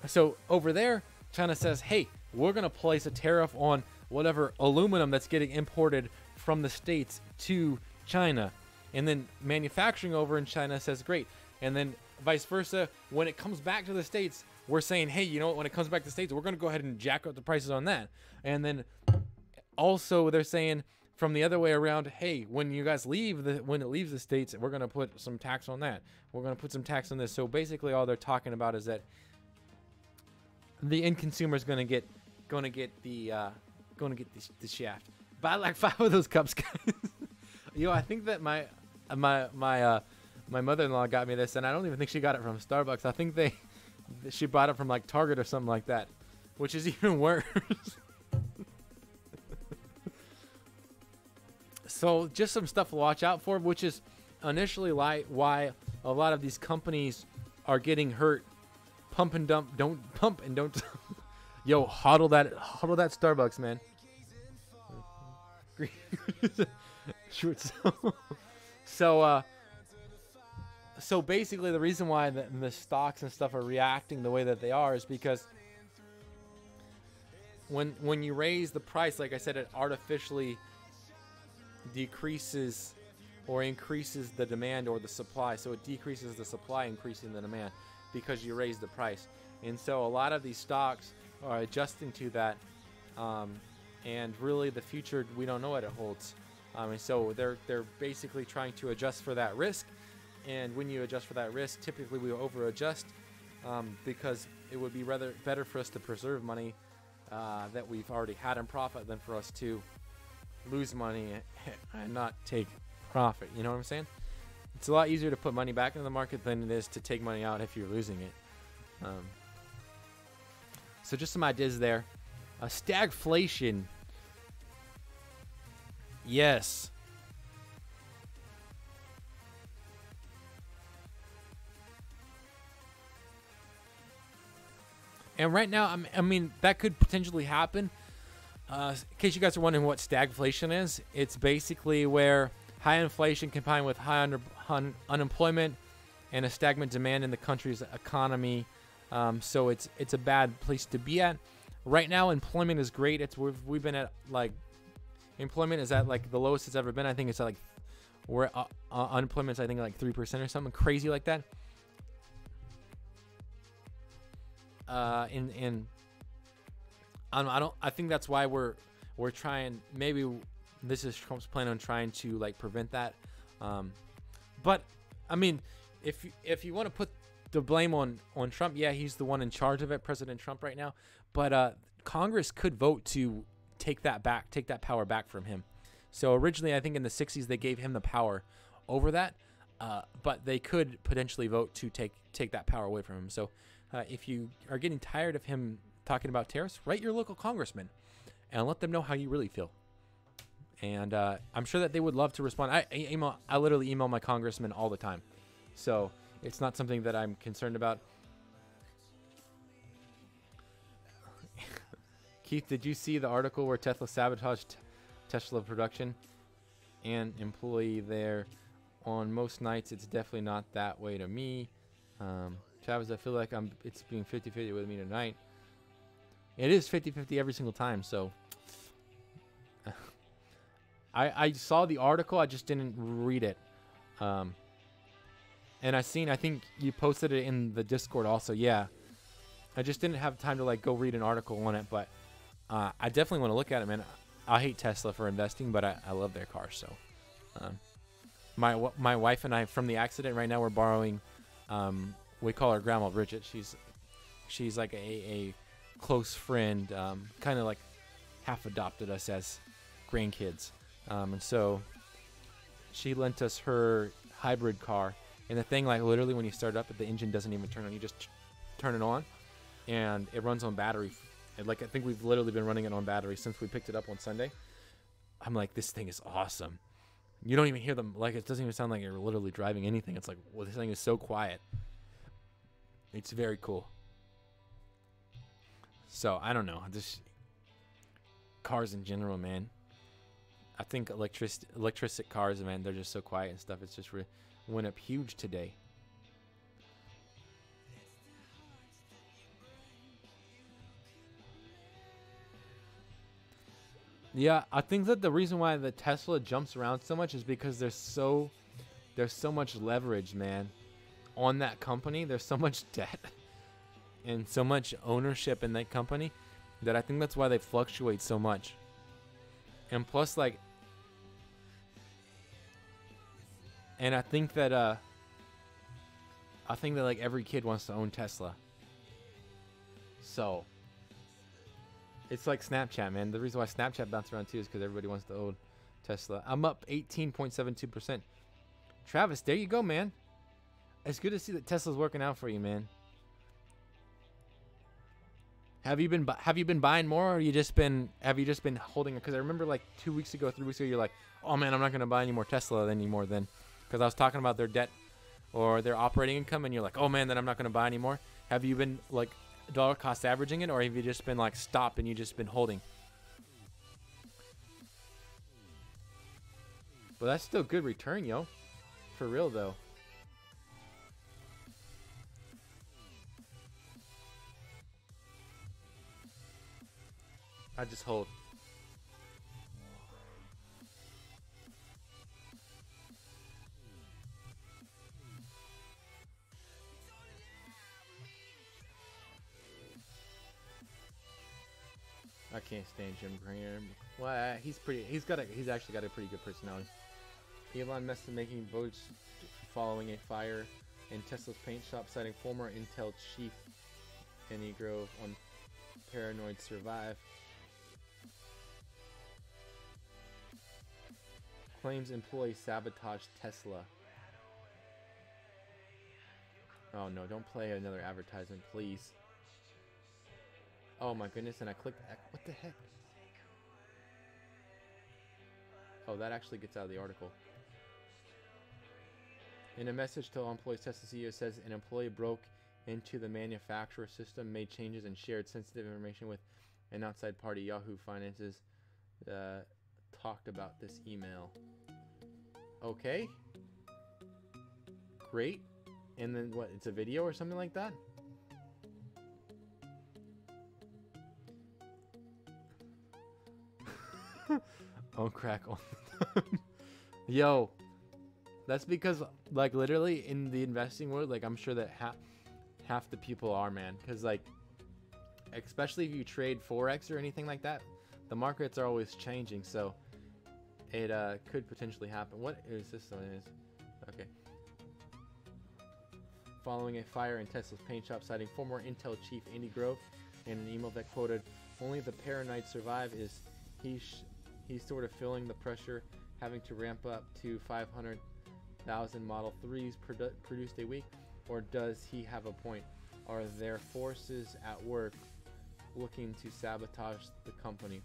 so over there, China says, hey, we're going to place a tariff on whatever aluminum that's getting imported from the States to China. And then manufacturing over in China says, great. And then vice versa, when it comes back to the States, we're saying, hey, you know what, when it comes back to the States, we're going to go ahead and jack up the prices on that. And then also they're saying from the other way around, hey, when you guys leave, when it leaves the States, we're going to put some tax on that. We're going to put some tax on this. So basically all they're talking about is that the end consumer is going to get the shaft. Buy like 5 of those cups, guys. Yo, I think that my mother-in-law got me this, and I don't even think she got it from Starbucks. I think she bought it from like Target or something like that, which is even worse. So just some stuff to watch out for, which is initially why a lot of these companies are getting hurt. Pump and dump, don't pump and don't dump. Yo, hodl that Starbucks, man. So basically the reason why the stocks and stuff are reacting the way that they are is because when you raise the price, like I said, it artificially decreases or increases the demand or the supply. So it decreases the supply, increasing the demand, because you raise the price. And so a lot of these stocks are adjusting to that, and really the future, we don't know what it holds. And so they're basically trying to adjust for that risk. And when you adjust for that risk, typically we over adjust, because it would be rather better for us to preserve money that we've already had in profit than for us to lose money and not take profit. You know what I'm saying? It's a lot easier to put money back into the market than it is to take money out if you're losing it. So just some ideas there. Stagflation. Yes. And right now, I mean, that could potentially happen. In case you guys are wondering what stagflation is, it's basically where high inflation combined with high unemployment and a stagnant demand in the country's economy. So it's a bad place to be at. Right now, employment is great. We've been at like, employment is at like the lowest it's ever been. I think it's at like where unemployment's I think like 3% or something crazy like that. I think that's why we're trying. Maybe this is Trump's plan on trying to like prevent that. But I mean, if you want to put the blame on Trump, yeah, he's the one in charge of it, President Trump right now. But Congress could vote to take that power back from him. So originally, I think in the 60s they gave him the power over that, but they could potentially vote to take that power away from him. So if you are getting tired of him talking about tariffs, write your local congressman and let them know how you really feel. And I'm sure that they would love to respond. I literally email my congressman all the time, so it's not something that I'm concerned about. Keith, did you see the article where Tesla sabotaged Tesla production and employee there? On most nights, it's definitely not that way to me. Travis, I feel like it's being 50-50 with me tonight. It is 50-50 every single time, so I saw the article, I just didn't read it. And I think you posted it in the Discord also. Yeah, I just didn't have time to like go read an article on it, but I definitely want to look at it, man. I hate Tesla for investing, but I love their cars. So my wife and I, from the accident right now, we're borrowing, we call her Grandma Bridget. She's like a close friend, kind of like half adopted us as grandkids. And so she lent us her hybrid car, and the thing, like, literally when you start it up, the engine doesn't even turn on. You just turn it on and it runs on battery. And like, I think we've literally been running it on battery since we picked it up on Sunday. I'm like, this thing is awesome. You don't even hear them. Like, it doesn't even sound like you're literally driving anything. It's like, well, this thing is so quiet. It's very cool. So I don't know, just cars in general, man. I think electric cars, man, they're just so quiet and stuff. It's just went up huge today. Yeah, I think that the reason why the Tesla jumps around so much is because there's so much leverage, man, on that company. There's so much debt and so much ownership in that company that I think that's why they fluctuate so much. And plus, like, and I think that like every kid wants to own Tesla. So it's like Snapchat, man. The reason why Snapchat bounced around too is because everybody wants to own Tesla. I'm up 18.72%. Travis, there you go, man. It's good to see that Tesla's working out for you, man. Have you been buying more, or have you just been holding it? Because I remember like 2 weeks ago, 3 weeks ago, you're like, oh man, I'm not gonna buy any more Tesla anymore then, because I was talking about their debt or their operating income, and you're like, oh man, then I'm not gonna buy anymore. Have you been like dollar cost averaging it, or have you just been like stopped and you just been holding? But that's still good return, yo. For real though. I just hold. I can't stand Jim Graham. Well, he's actually got a pretty good personality. Elon Musk is making votes following a fire in Tesla's paint shop, citing former Intel chief Andy Grove on paranoid survive. Claims employee sabotaged Tesla. Oh no, don't play another advertisement, please. Oh my goodness, and I clicked, what the heck? Oh, that actually gets out of the article. In a message to all employees, Tesla CEO says an employee broke into the manufacturer system, made changes, and shared sensitive information with an outside party. Yahoo Finances talked about this email. Okay. Great. And then what? It's a video or something like that? On crack on. Yo, That's because, like, literally in the investing world, like, I'm sure that half the people are, man. Because, like, especially if you trade Forex or anything like that, the markets are always changing. So it could potentially happen. What is this one? Okay. Following a fire in Tesla's paint shop, citing former Intel chief Andy Grove in an email that quoted, "Only the paranoid survive." Is he's sort of feeling the pressure, having to ramp up to 500,000 Model 3s produced a week, or does he have a point? Are there forces at work looking to sabotage the company?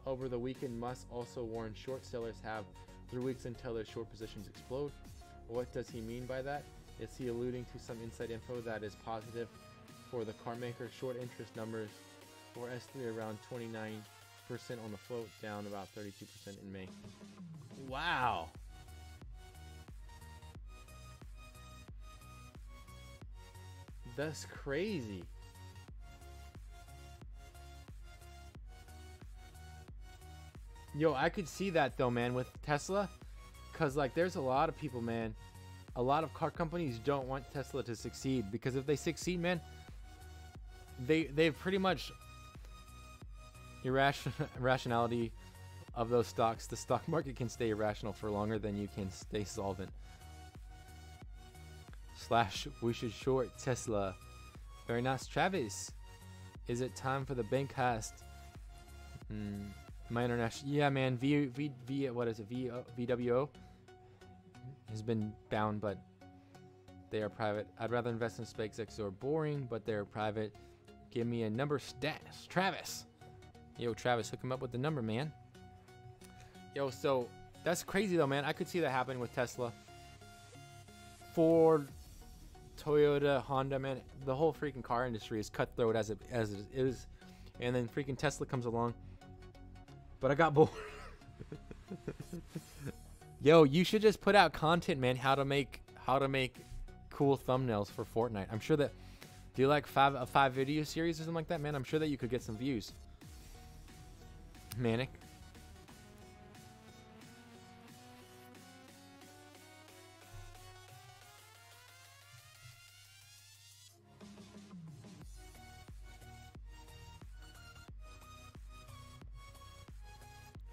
Over the weekend, Musk also warned short sellers have 3 weeks until their short positions explode. What does he mean by that? Is he alluding to some inside info that is positive for the car maker? Short interest numbers for S3 around 29% on the float, down about 32% in May. Wow. That's crazy. Yo, I could see that though, man, with Tesla. Because, like, there's a lot of people, man. A lot of car companies don't want Tesla to succeed. Because if they succeed, man, they've pretty much irrationality of those stocks. The stock market can stay irrational for longer than you can stay solvent. / we should short Tesla. Very nice, Travis. Is it time for the Bankcast? My international, yeah, man. What is it? VWO has been bound, but they are private. I'd rather invest in SpaceX or boring, but they're private. Give me a number stats, Travis. Yo, Travis, hook him up with the number, man. Yo, so that's crazy though, man. I could see that happening with Tesla, Ford, Toyota, Honda, man. The whole freaking car industry is cutthroat as it is, and then freaking Tesla comes along. But I got bored. Yo, you should just put out content, man. How to make cool thumbnails for Fortnite. I'm sure that, do you like a 5 video series or something like that, man? I'm sure that you could get some views. Manic.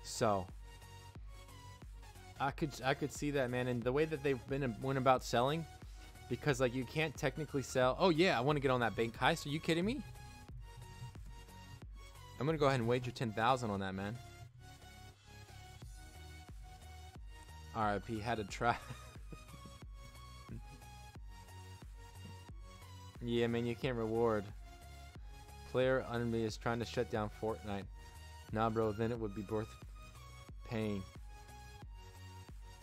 So I could see that, man, and the way that they've went about selling, because like you can't technically sell. Oh yeah, I want to get on that bank heist. Are you kidding me? I'm gonna go ahead and wager 10,000 on that, man. RIP, had to try. Yeah, man, you can't reward. Player enemy is trying to shut down Fortnite. Nah, bro, then it would be worth paying.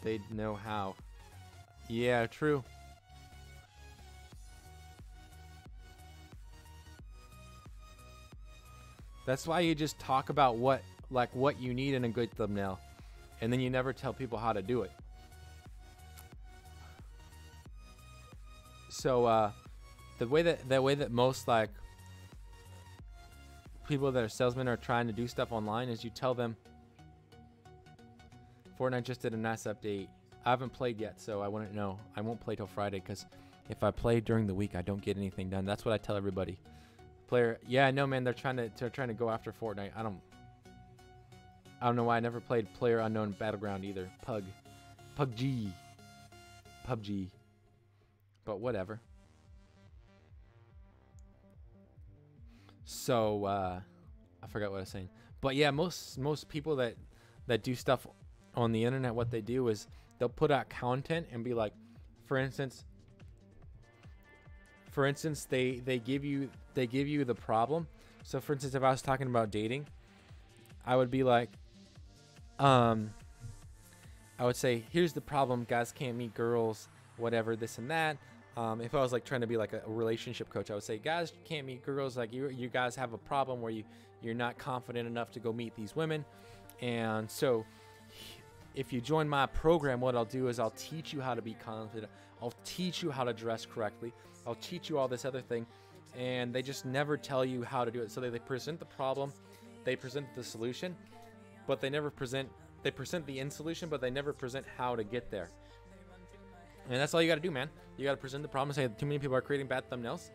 They'd know how. Yeah, true. That's why you just talk about what you need in a good thumbnail, and then you never tell people how to do it. So the way that most like people that are salesmen are trying to do stuff online is you tell them, Fortnite just did a nice update. I haven't played yet, so I wouldn't know. I won't play till Friday, because if I play during the week, I don't get anything done. That's what I tell everybody. Player, yeah, no, man, they're trying to go after Fortnite. I don't know why I never played Player Unknown Battleground either. PUBG. But whatever. So I forgot what I was saying. But yeah, most people that do stuff on the internet, what they do is they'll put out content and be like, for instance, they give you the problem. So for instance, if I was talking about dating, I would be like, I would say, here's the problem, guys can't meet girls, whatever, this and that. If I was like trying to be like a relationship coach, I would say, guys can't meet girls, like you guys have a problem where you're not confident enough to go meet these women. And so if you join my program, what I'll do is I'll teach you how to be confident. I'll teach you how to dress correctly. I'll teach you all this other thing. And they just never tell you how to do it. So they present the problem, they present the solution, but they present the end solution, but they never present how to get there. And that's all you got to do, man. You got to present the problem and say too many people are creating bad thumbnails.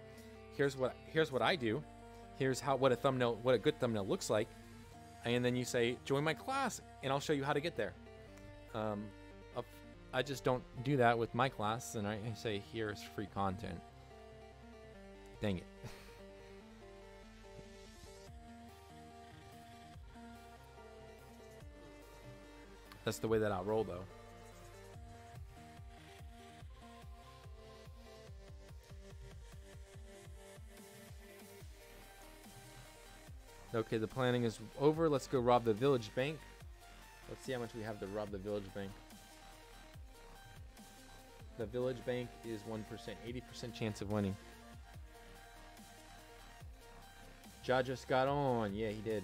Here's what I do. Here's what a good thumbnail looks like. And then you say, join my class, and I'll show you how to get there. I just don't do that with my class, and I say, here's free content. Dang it. That's the way that I'll roll, though. Okay, the planning is over. Let's go rob the village bank. Let's see how much we have to rob the village bank. The village bank is 1%, 80% chance of winning. Ja just got on. Yeah, he did.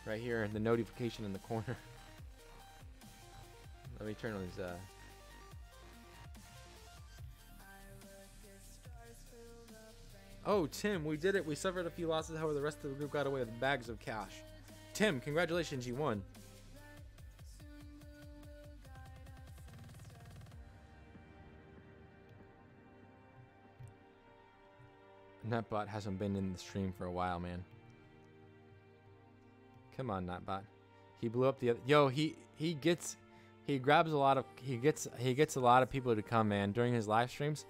Right here, the notification in the corner. Let me turn on his Oh, Tim, we did it. We suffered a few losses, however, the rest of the group got away with bags of cash. Tim, congratulations, you won. Nutbot hasn't been in the stream for a while, man. Come on, Nutbot. He blew up the other. Yo, he gets a lot of people to come, man, during his live streams.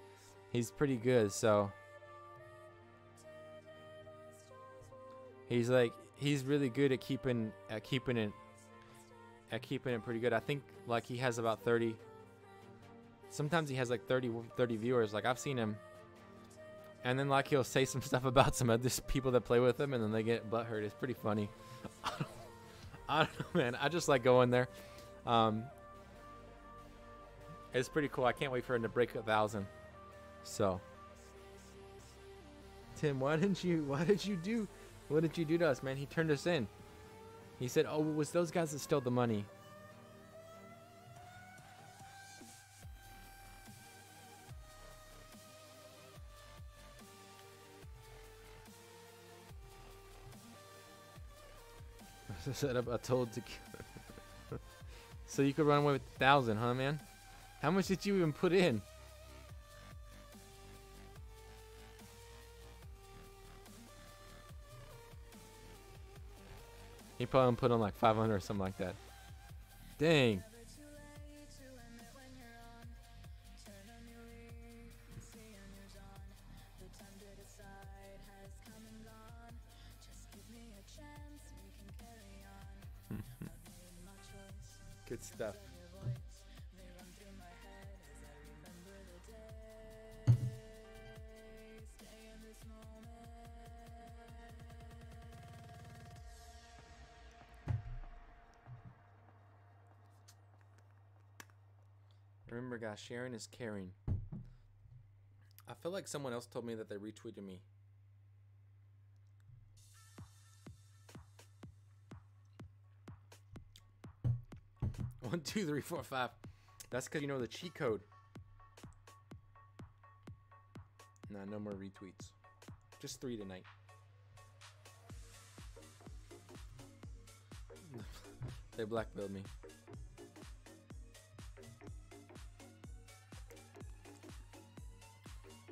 He's pretty good, so he's really good at keeping it pretty good. I think like he has about 30. Sometimes he has like 30 viewers. Like I've seen him. And then like he'll say some stuff about some other people that play with him, and then they get butthurt. It's pretty funny. I don't know, man. I just like going there. It's pretty cool. I can't wait for him to break 1,000. So, Tim, what did you do to us, man? He turned us in. He said, "Oh, it was those guys that stole the money." Set up a told to so you could run away with 1,000, huh, man? How much did you even put in? He probably put on like 500 or something like that. Dang. Good stuff. Remember, guys, sharing is caring. I feel like someone else told me that they retweeted me. One, two, three, four, five. That's because you know the cheat code. Nah, no more retweets. Just 3 tonight. They blackmailed me.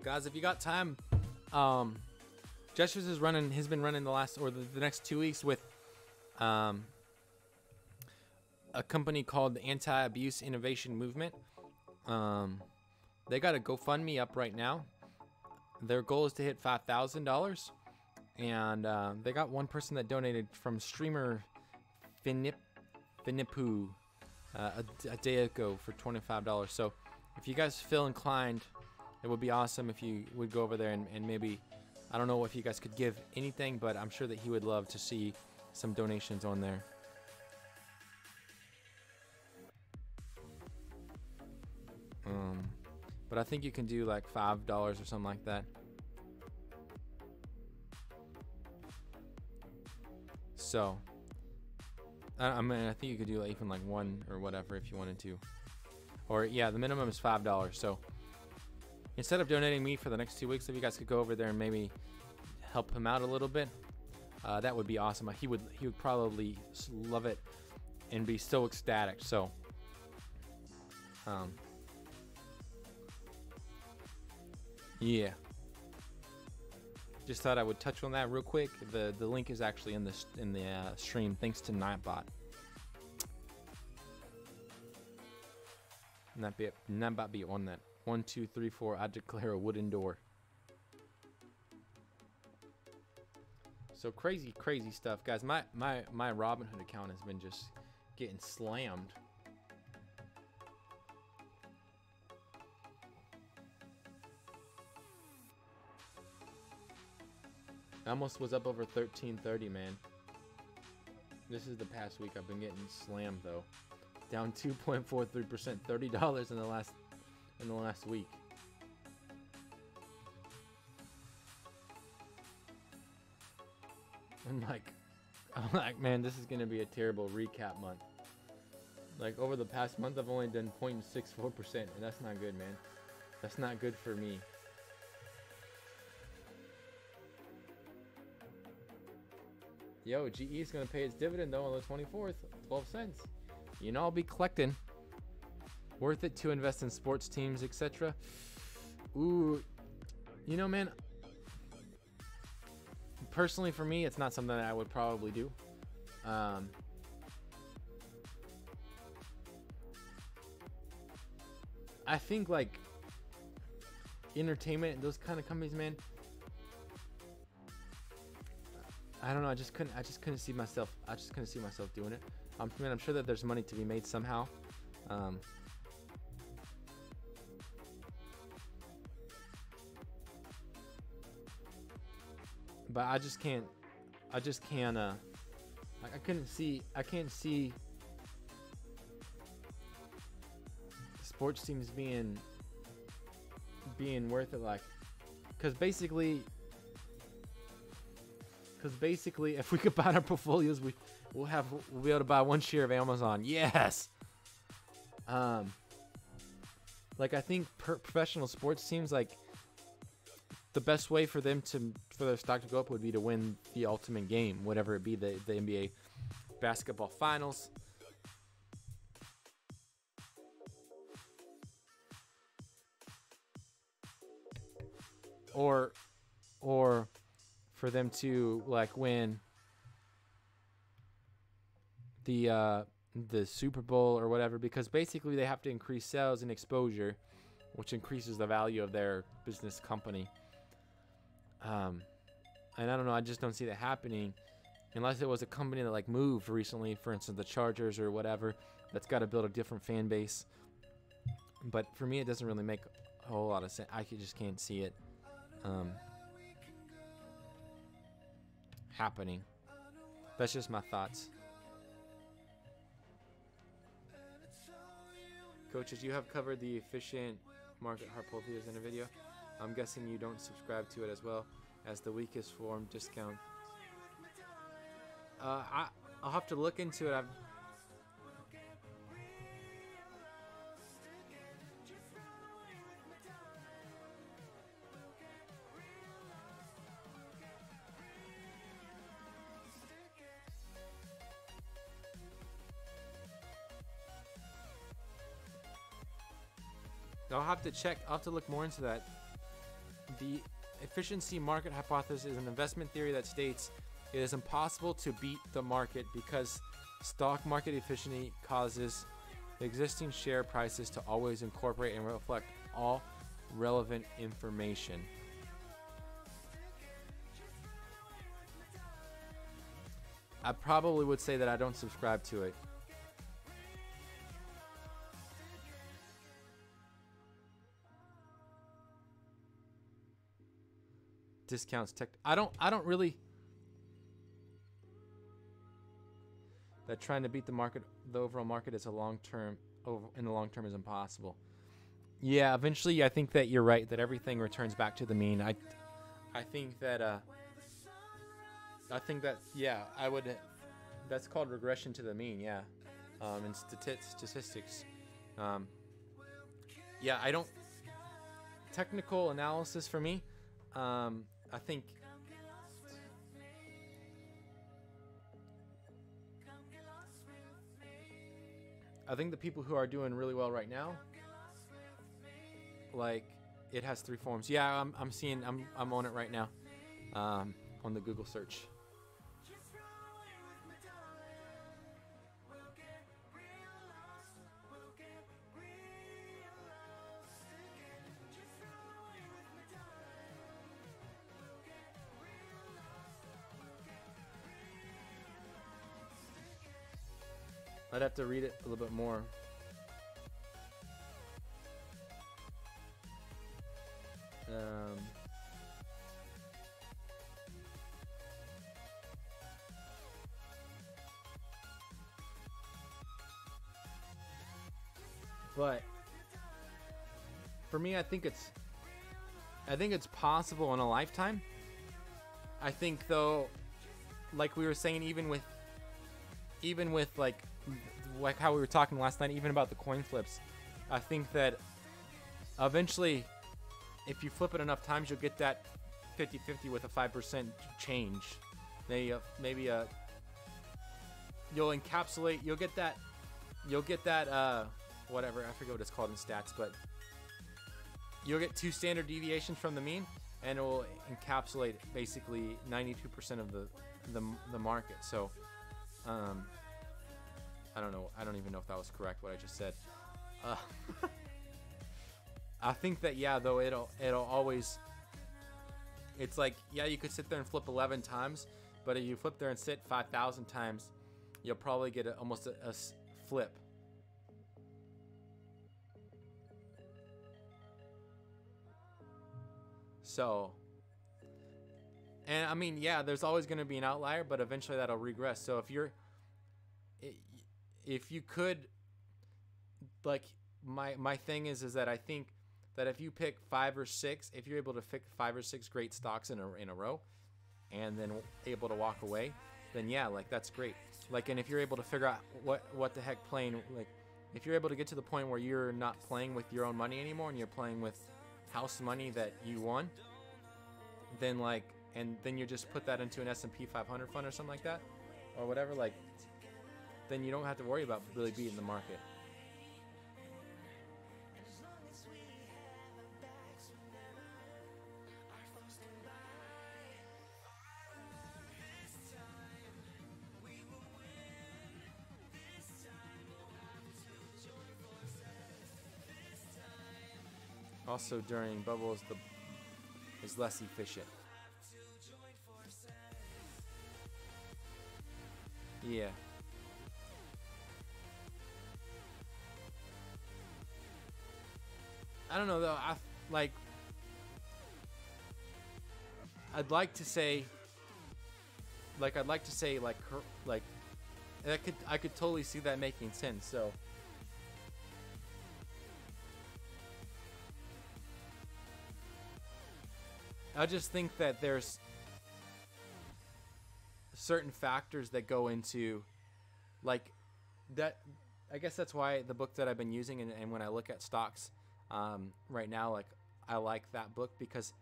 Guys, if you got time, Gestures has been running the next 2 weeks with a company called the Anti-Abuse Innovation Movement. They got a GoFundMe up right now. Their goal is to hit $5,000, and they got one person that donated from streamer Finipu a day ago for $25. So if you guys feel inclined, it would be awesome if you would go over there and maybe, I don't know if you guys could give anything, but I'm sure that he would love to see some donations on there. But I think you can do like $5 or something like that. So, I mean, I think you could do like even like 1 or whatever if you wanted to. Or yeah, the minimum is $5. So instead of donating me for the next 2 weeks, if you guys could go over there and maybe help him out a little bit, that would be awesome. He would probably love it and be so ecstatic. So, Yeah. Just thought I would touch on that real quick. The link is actually in the stream, thanks to Nightbot. Nightbot be on that. 1, 2, 3, 4. I declare a wooden door. So crazy stuff, guys. My Robinhood account has been just getting slammed. I almost was up over 1330, man. This is the past week. I've been getting slammed though. Down 2.43%, $30 in the last week. I'm like, man, this is gonna be a terrible recap month. Like over the past month, I've only done 0.64%, and that's not good, man. That's not good for me. Yo, GE is gonna pay its dividend though on the 24th, 12 cents. You know, I'll be collecting. Worth it to invest in sports teams, etc. Ooh, you know, man. Personally, for me, it's not something that I would probably do. I think like entertainment and those kind of companies, man. I don't know. I just couldn't see myself. I just couldn't see myself doing it. I mean, I'm sure that there's money to be made somehow. But I just can't. I couldn't see. I can't see sports teams being worth it. Like, because basically, if we combine our portfolios, we'll be able to buy one share of Amazon. Yes. Like I think professional sports teams, like the best way for their stock to go up would be to win the ultimate game, whatever it be, the NBA basketball finals. Or for them to like win the Super Bowl or whatever, because basically they have to increase sales and exposure, which increases the value of their business company. And I don't know, I just don't see that happening unless it was a company that like moved recently, for instance, the Chargers or whatever, that's got to build a different fan base. But for me, it doesn't really make a whole lot of sense. I just can't see it happening. That's just my thoughts. Coaches, you have covered the efficient market hypothesis in a video. I'm guessing you don't subscribe to it as well as the weakest form discount. I'll have to look into it. I'll have to check. I'll have to look more into that. The efficiency market hypothesis is an investment theory that states it is impossible to beat the market because stock market efficiency causes existing share prices to always incorporate and reflect all relevant information. I probably would say that I don't subscribe to it. Discounts tech. I don't really. That trying to beat the market, the overall market, is in the long term is impossible. Yeah, eventually I think that you're right, that everything returns back to the mean. I think that yeah, I would. That's called regression to the mean. Yeah, in statistics. Yeah, I don't. Technical analysis for me. I think the people who are doing really well right now, like it has 3 forms. Yeah, I'm seeing. I'm on it right now. On the Google search. I'd have to read it a little bit more. But for me, I think it's possible in a lifetime. I think though, like we were saying, even with like how we were talking last night, even about the coin flips, I think that eventually, if you flip it enough times, you'll get that 50-50 with a 5% change. Maybe you'll encapsulate. You'll get that. Whatever, I forget what it's called in stats, but you'll get 2 standard deviations from the mean, and it will encapsulate basically 92% of the market. So, I don't know. I don't even know if that was correct what I just said. I think that though it'll always. It's like you could sit there and flip 11 times, but if you flip there and sit 5,000 times, you'll probably get almost a flip. So, and I mean, there's always going to be an outlier, but eventually that'll regress. So if you could, like, my thing is that I think that if you pick 5 or 6, if you're able to pick 5 or 6 great stocks in a row, and then able to walk away, then like that's great. Like, and if you're able to figure out what the heck playing, like, if you're able to get to the point where you're not playing with your own money anymore and you're playing with house money that you won, then then you just put that into an S&P 500 fund or something like that, or whatever, like, then you don't have to worry about really beating the market. Also, during bubbles, is less efficient. Yeah. I don't know though. I'd like to say I could totally see that making sense. So. I just think that there's certain factors that go into, like, that. I guess that's why the book that I've been using, and when I look at stocks right now, like, I like that book, because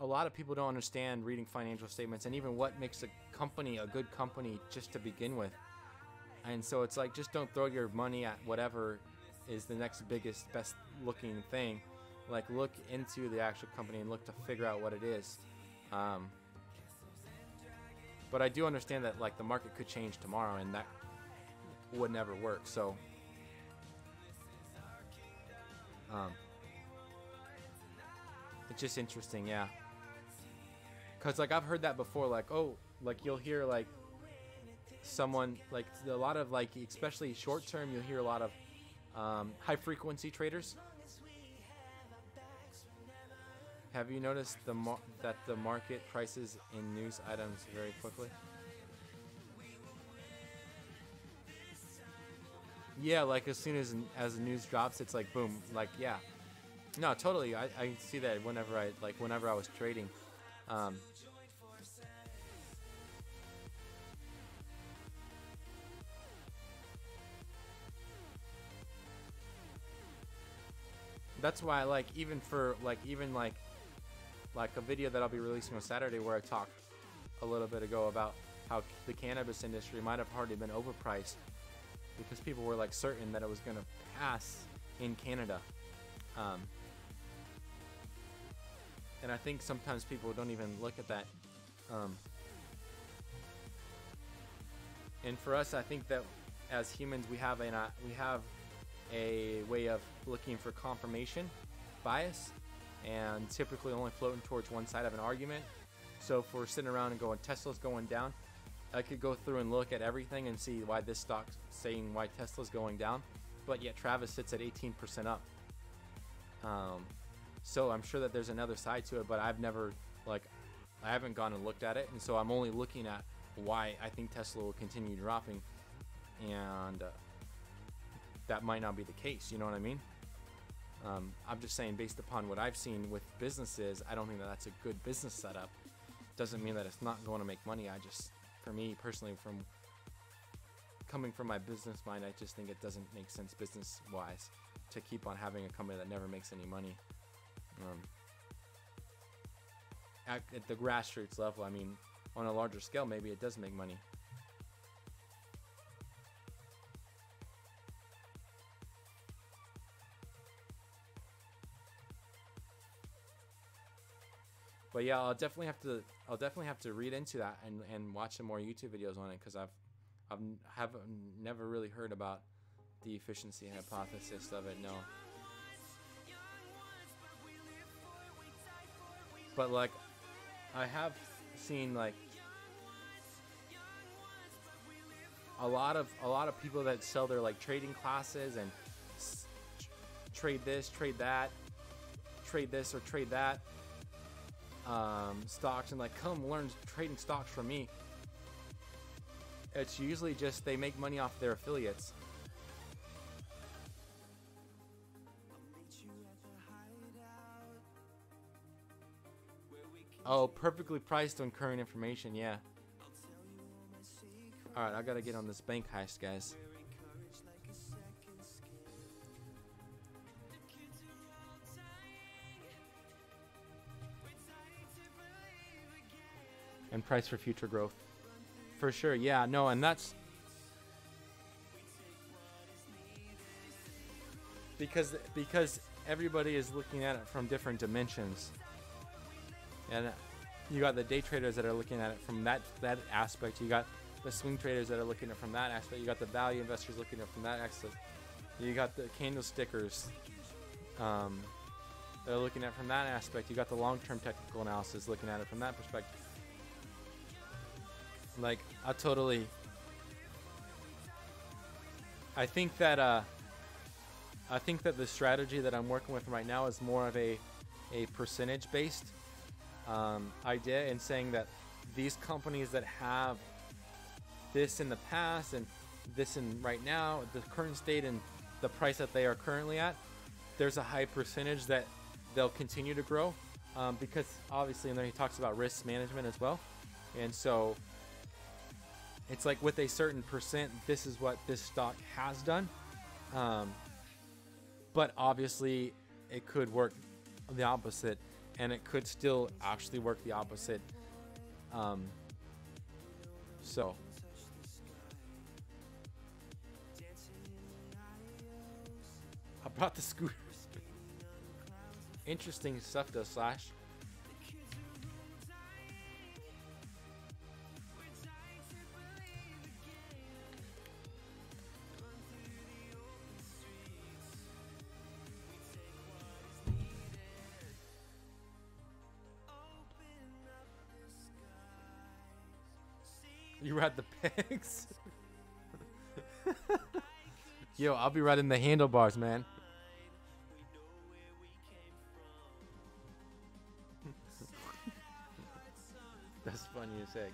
a lot of people don't understand reading financial statements and even what makes a company a good company just to begin with. And so it's like, just don't throw your money at whatever is the next biggest, best looking thing. Like, look into the actual company and look to figure out what it is. But I do understand that, like, the market could change tomorrow, and that would never work. So, it's just interesting, yeah. Because, like, I've heard that before, like, oh, like, you'll hear, like, someone, like, a lot of, like, especially short term, you'll hear a lot of high frequency traders. Have you noticed that the market prices in news items very quickly? Yeah, like, as soon as the news drops, it's like boom. Like, yeah, no, totally. I see that whenever I was trading. That's why, like, even a video that I'll be releasing on Saturday, where I talked a little bit ago about how the cannabis industry might have hardly been overpriced because people were, like, certain that it was going to pass in Canada. And I think sometimes people don't even look at that. And for us, I think that as humans, we have a way of looking for confirmation bias, and typically only floating towards one side of an argument. So if we're sitting around and going, Tesla's going down, I could go through and look at everything and see why this stock's saying why Tesla's going down, but yet Travis sits at 18% up. So I'm sure that there's another side to it, but I haven't gone and looked at it, and so I'm only looking at why I think Tesla will continue dropping, and that might not be the case. You know what I mean? I'm just saying, based upon what I've seen with businesses, I don't think that that's a good business setup. Doesn't mean that it's not going to make money. For me personally, from coming from my business mind, I just think it doesn't make sense business-wise to keep on having a company that never makes any money. At the grassroots level, I mean, on a larger scale, maybe it does make money. But yeah, I'll definitely have to read into that and watch some more YouTube videos on it, because I've never really heard about the efficiency hypothesis of it. No. But like, I have seen like a lot of people that sell their like trading classes and trade this, trade that, trade this or trade that. Stocks, and like, come learn trading stocks from me. It's usually just they make money off their affiliates. Oh, perfectly priced on current information, yeah. Alright, I gotta get on this bank heist, guys. And price for future growth. For sure, yeah, no, and that's because everybody is looking at it from different dimensions. And you got the day traders that are looking at it from that aspect. You got the swing traders that are looking at it from that aspect. You got the value investors looking at it from that aspect. You got the candlestickers that are looking at it from that aspect. You got the long-term technical analysis looking at it from that perspective. Like, I think that the strategy that I'm working with right now is more of a percentage-based idea, in saying that these companies that have this in the past and this in right now, the current state and the price that they are currently at, there's a high percentage that they'll continue to grow, because obviously, and then he talks about risk management as well, and so it's like with a certain percent, this is what this stock has done, but obviously it could work the opposite, and it could still actually work the opposite. So I brought the scooter. Interesting stuff though, Slash. You ride the pegs? Yo, I'll be riding the handlebars, man. That's funny as heck.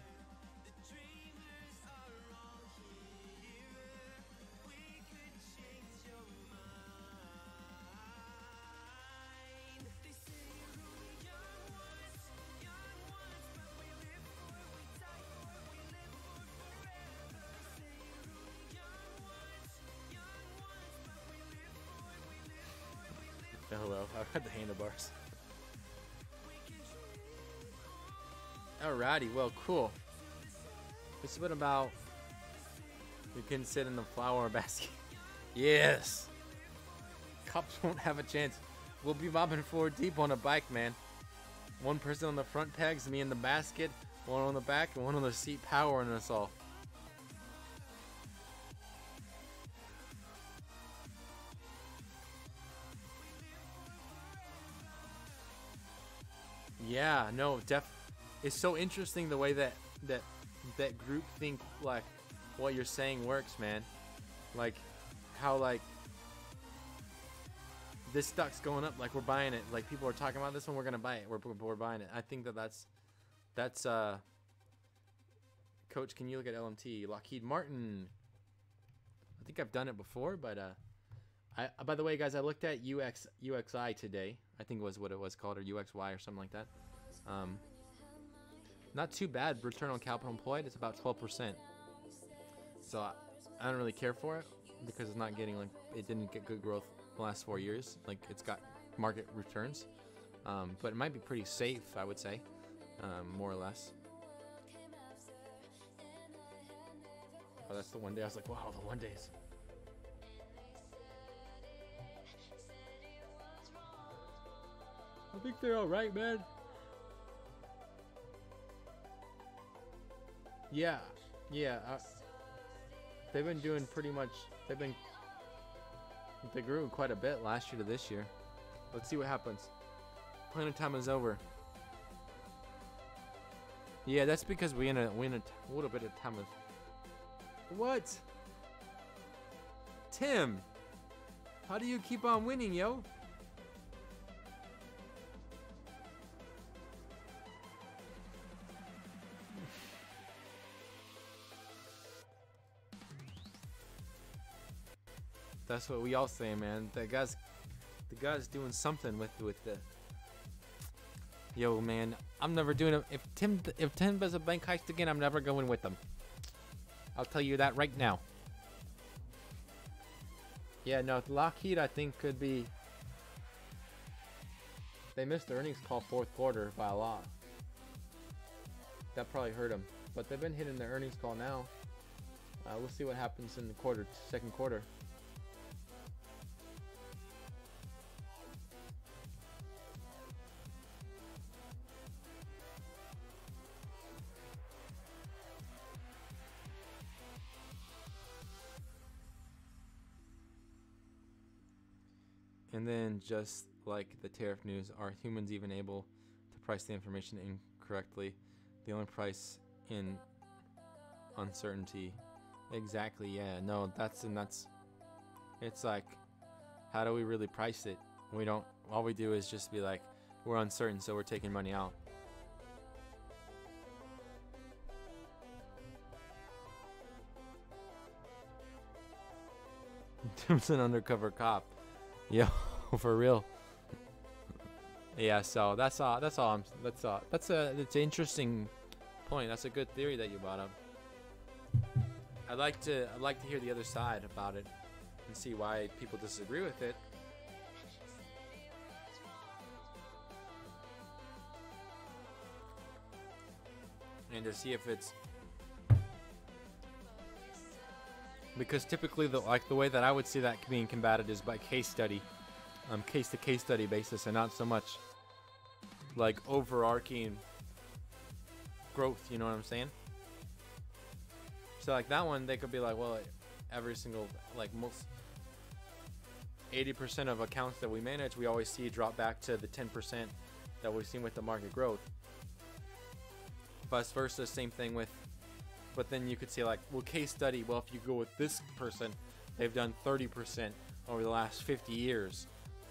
Hello, I've had the handlebars. Alrighty, well, cool. It's been about, you can sit in the flower basket. Yes. Cops won't have a chance. We'll be mobbing 4 deep on a bike, man. One person on the front pegs, me in the basket, one on the back, and one on the seat powering us all. Yeah, no, it's so interesting the way that group think, like, what you're saying works, man. Like, how, like, this stock's going up, like, we're buying it. Like, people are talking about this one, we're gonna buy it. We're buying it. I think that's Coach, can you look at LMT? Lockheed Martin. I think I've done it before, but by the way, guys, I looked at UXI today. I think was what it was called, or UXY or something like that. Not too bad. Return on capital employed, it's about 12%. So I don't really care for it because it's not getting, like, it didn't get good growth the last 4 years. Like, it's got market returns, but it might be pretty safe, I would say, more or less. Oh, that's the one day. I was like, wow, the one days. I think they're all right, man. Yeah, they've been doing pretty much. They grew quite a bit last year to this year. Let's see what happens. Planet time is over. Yeah, that's because we in a little bit of time of. What? Tim, how do you keep on winning, yo? That's what we all say, man. The guy's doing something with the. Yo, man, I'm never doing it. If Tim does a bank heist again, I'm never going with them. I'll tell you that right now. Yeah, no, Lockheed, I think, could be. They missed the earnings call fourth quarter by a lot. That probably hurt them, but they've been hitting their earnings call now. We'll see what happens in the second quarter. And then, just like the tariff news, are humans even able to price the information incorrectly? The only price in uncertainty. Exactly, yeah. No, that's it's like, how do we really price it? We don't, all we do is just be like, we're uncertain, so we're taking money out. Tim's an undercover cop. Yo, for real. Yeah, so that's an interesting point. That's a good theory that you brought up. I'd like to hear the other side about it and see why people disagree with it. And to see if it's, because typically the way that I would see that being combated is by case study, case to case study basis, and not so much like overarching growth, you know what I'm saying? So like that one, they could be like, well, every single, like most 80% of accounts that we manage, we always see drop back to the 10% that we've seen with the market growth. Vice versa, same thing with, but then you could say like, well, case study, well, if you go with this person, they've done 30% over the last 50 years.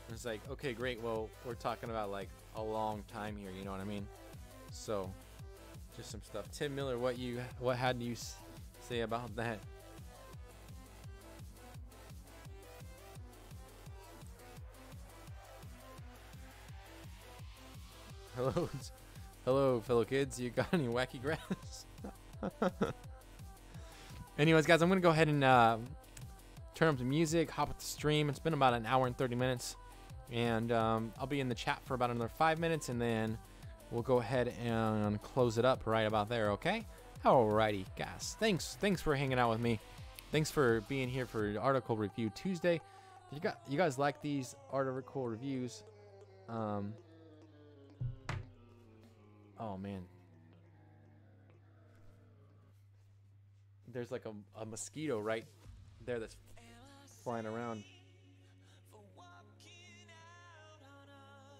And it's like, okay, great. Well, we're talking about like a long time here. You know what I mean? So just some stuff. Tim Miller, what had you say about that? Hello, fellow kids. You got any wacky grass? Anyways, guys, I'm gonna go ahead and turn up the music, hop up the stream. It's been about an hour and 30 minutes, and I'll be in the chat for about another 5 minutes, and then we'll go ahead and close it up right about there. Okay? Alrighty, guys. Thanks for hanging out with me. Thanks for being here for Article Review Tuesday. You guys like these article reviews? Oh man. There's like a mosquito right there that's flying around.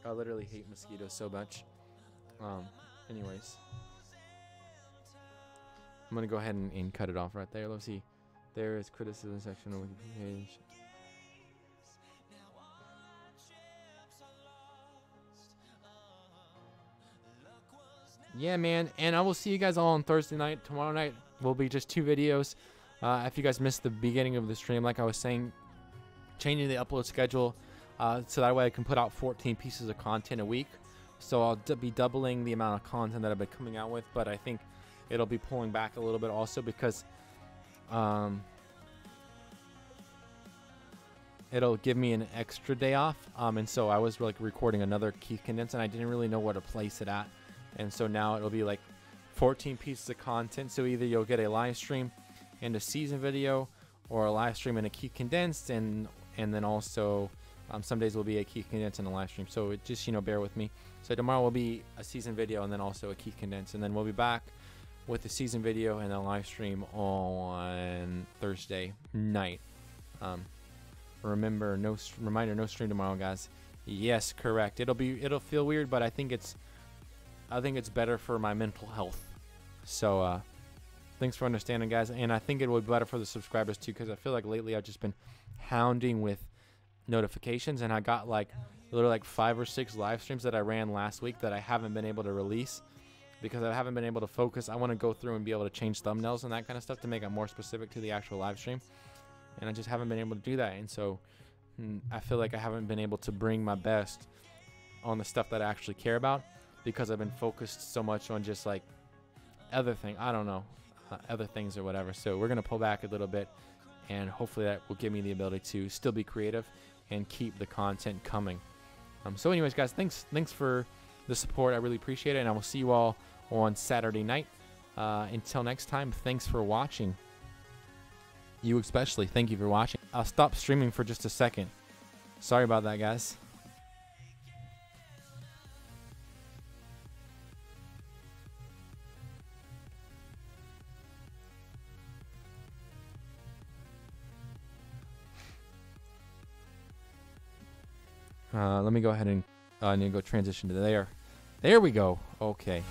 I literally hate mosquitoes so much. Anyways. I'm gonna go ahead and cut it off right there. Let's see. There is criticism section on the Wikipedia page. Yeah, man. And I will see you guys all on Thursday night. Tomorrow night will be just 2 videos. If you guys missed the beginning of the stream, like I was saying, changing the upload schedule so that way I can put out 14 pieces of content a week. So I'll be doubling the amount of content that I've been coming out with, but I think it'll be pulling back a little bit also because it'll give me an extra day off. And so I was like recording another Keith Condense and I didn't really know where to place it at. And so now it'll be like 14 pieces of content. So either you'll get a live stream and a season video, or a live stream and a Keith Condensed, and then also some days will be a Keith Condensed and a live stream. So it just, bear with me. So tomorrow will be a season video and then also a Keith Condensed, and then we'll be back with the season video and a live stream on Thursday night. Remember, no stream tomorrow, guys. Yes, correct. It'll feel weird, but I think it's better for my mental health. So thanks for understanding, guys. And I think it will be better for the subscribers too, because I feel like lately I've just been hounding with notifications, and I got literally like 5 or 6 live streams that I ran last week that I haven't been able to release because I haven't been able to focus. I want to go through and be able to change thumbnails and that kind of stuff to make it more specific to the actual live stream, and I just haven't been able to do that. And so I feel like I haven't been able to bring my best on the stuff that I actually care about, because I've been focused so much on just like other things. I don't know, other things or whatever. So we're gonna pull back a little bit, and hopefully that will give me the ability to still be creative and keep the content coming. So anyways, guys, thanks for the support. I really appreciate it, and I will see you all on Saturday night. Until next time, thanks for watching. You especially, thank you for watching. I'll stop streaming for just a second. Sorry about that, guys. Let me go ahead and I need to go transition to there. There we go. Okay.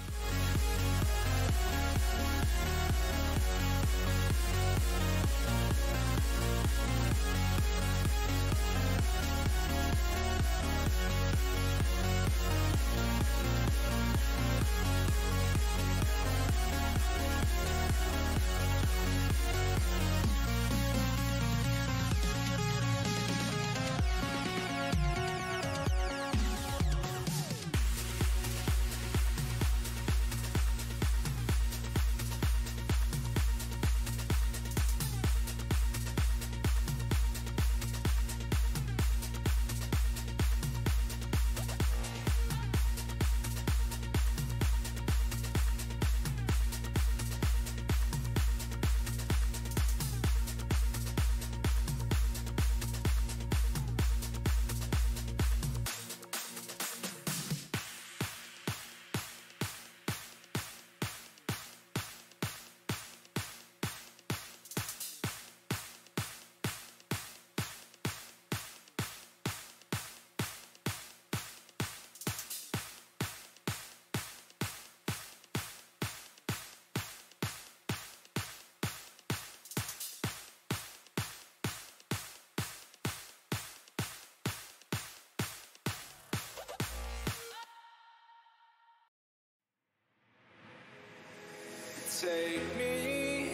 Take me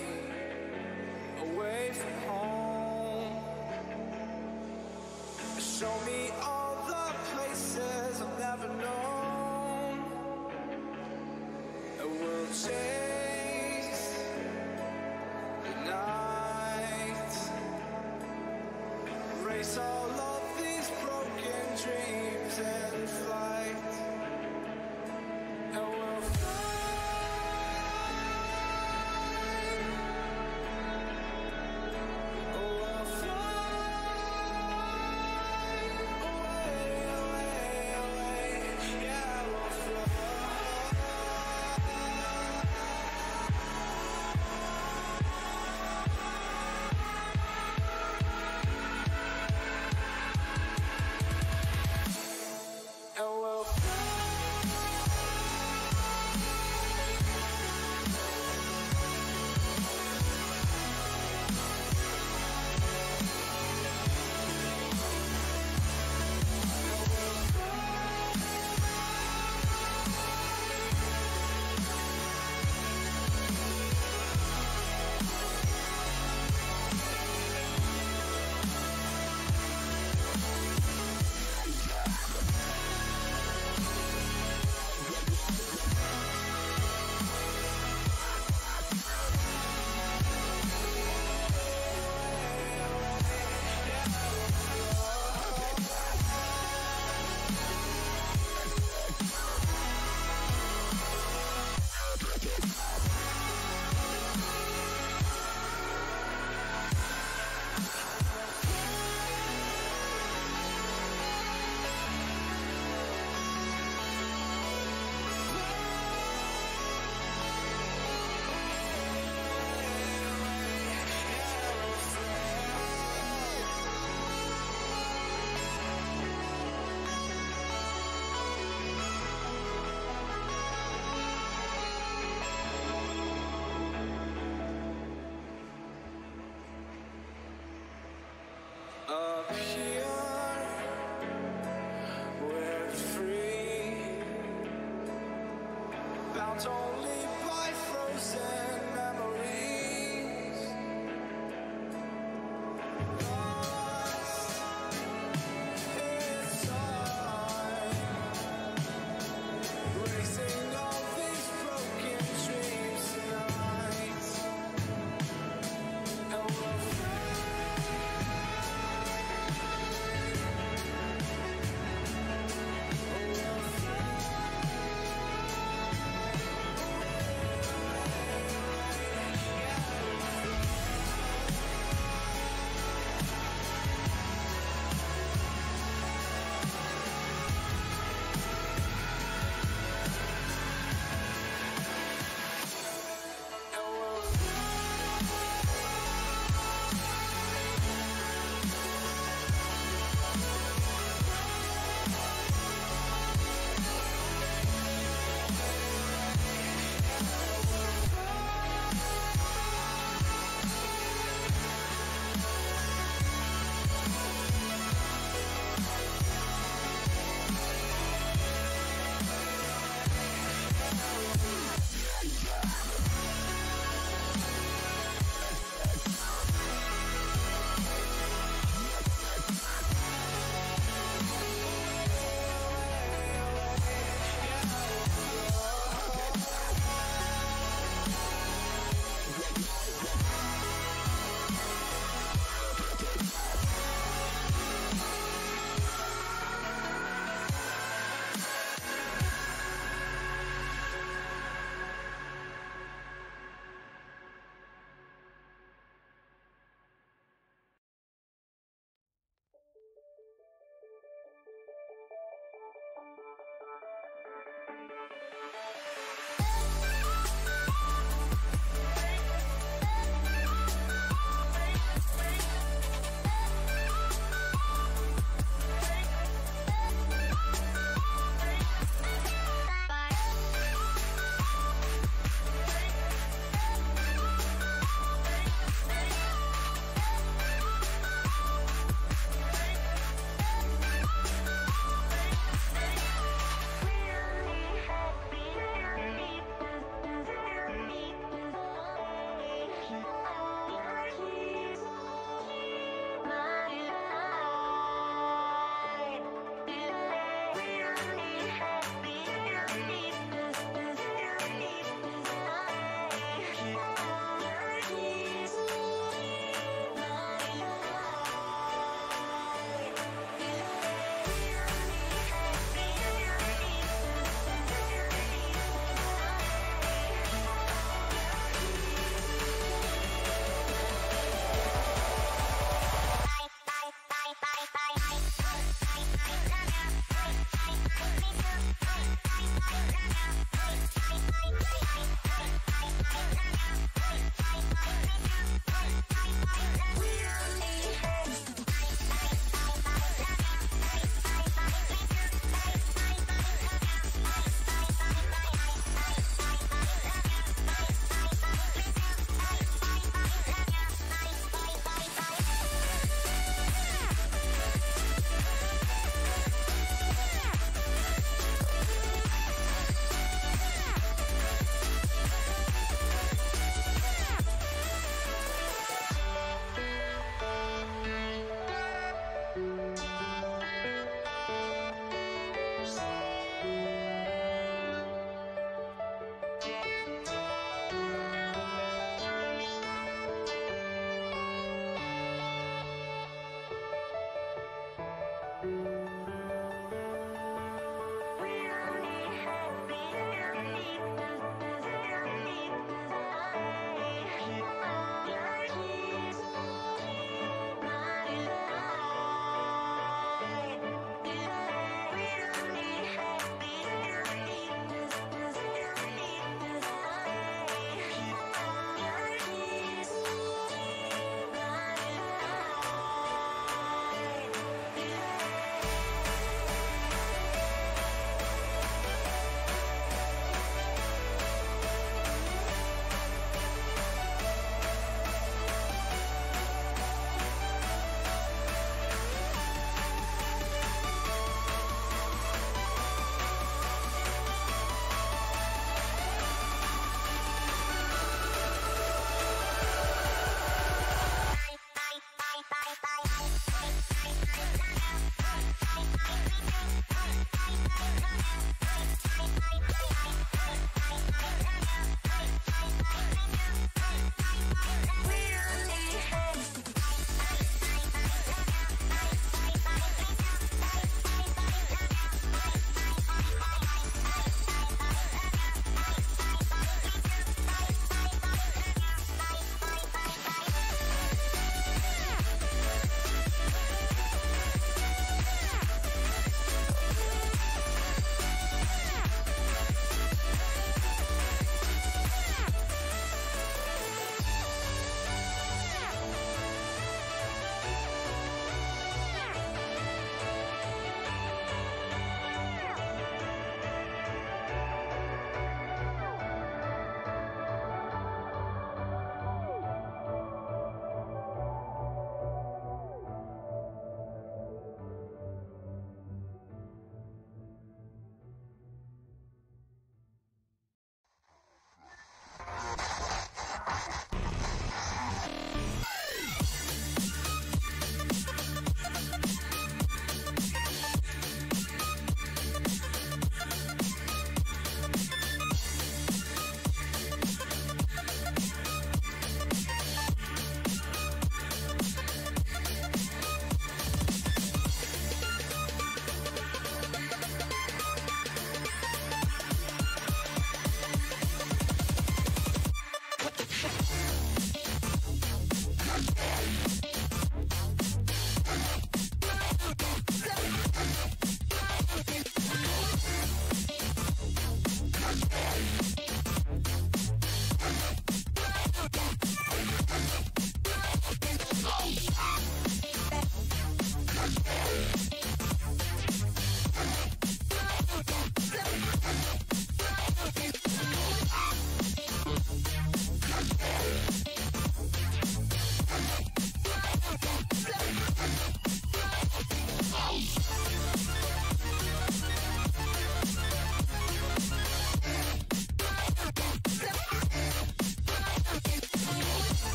away from home. Show me all the places I've never known. And we'll chase the night, erase all of these broken dreams and flight. And we'll fly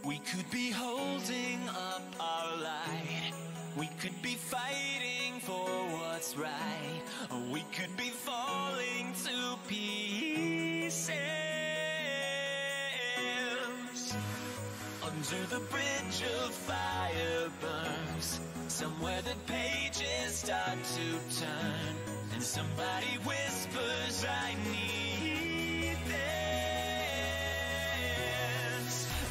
We could be holding up our light. We could be fighting for what's right. Or we could be falling to pieces. Under the bridge of fire burns, somewhere the pages start to turn, and somebody whispers, I need this.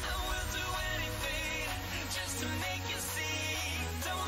I will do anything just to make you see. Don't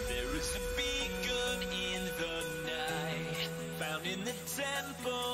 There is a beacon in the night, found in the temple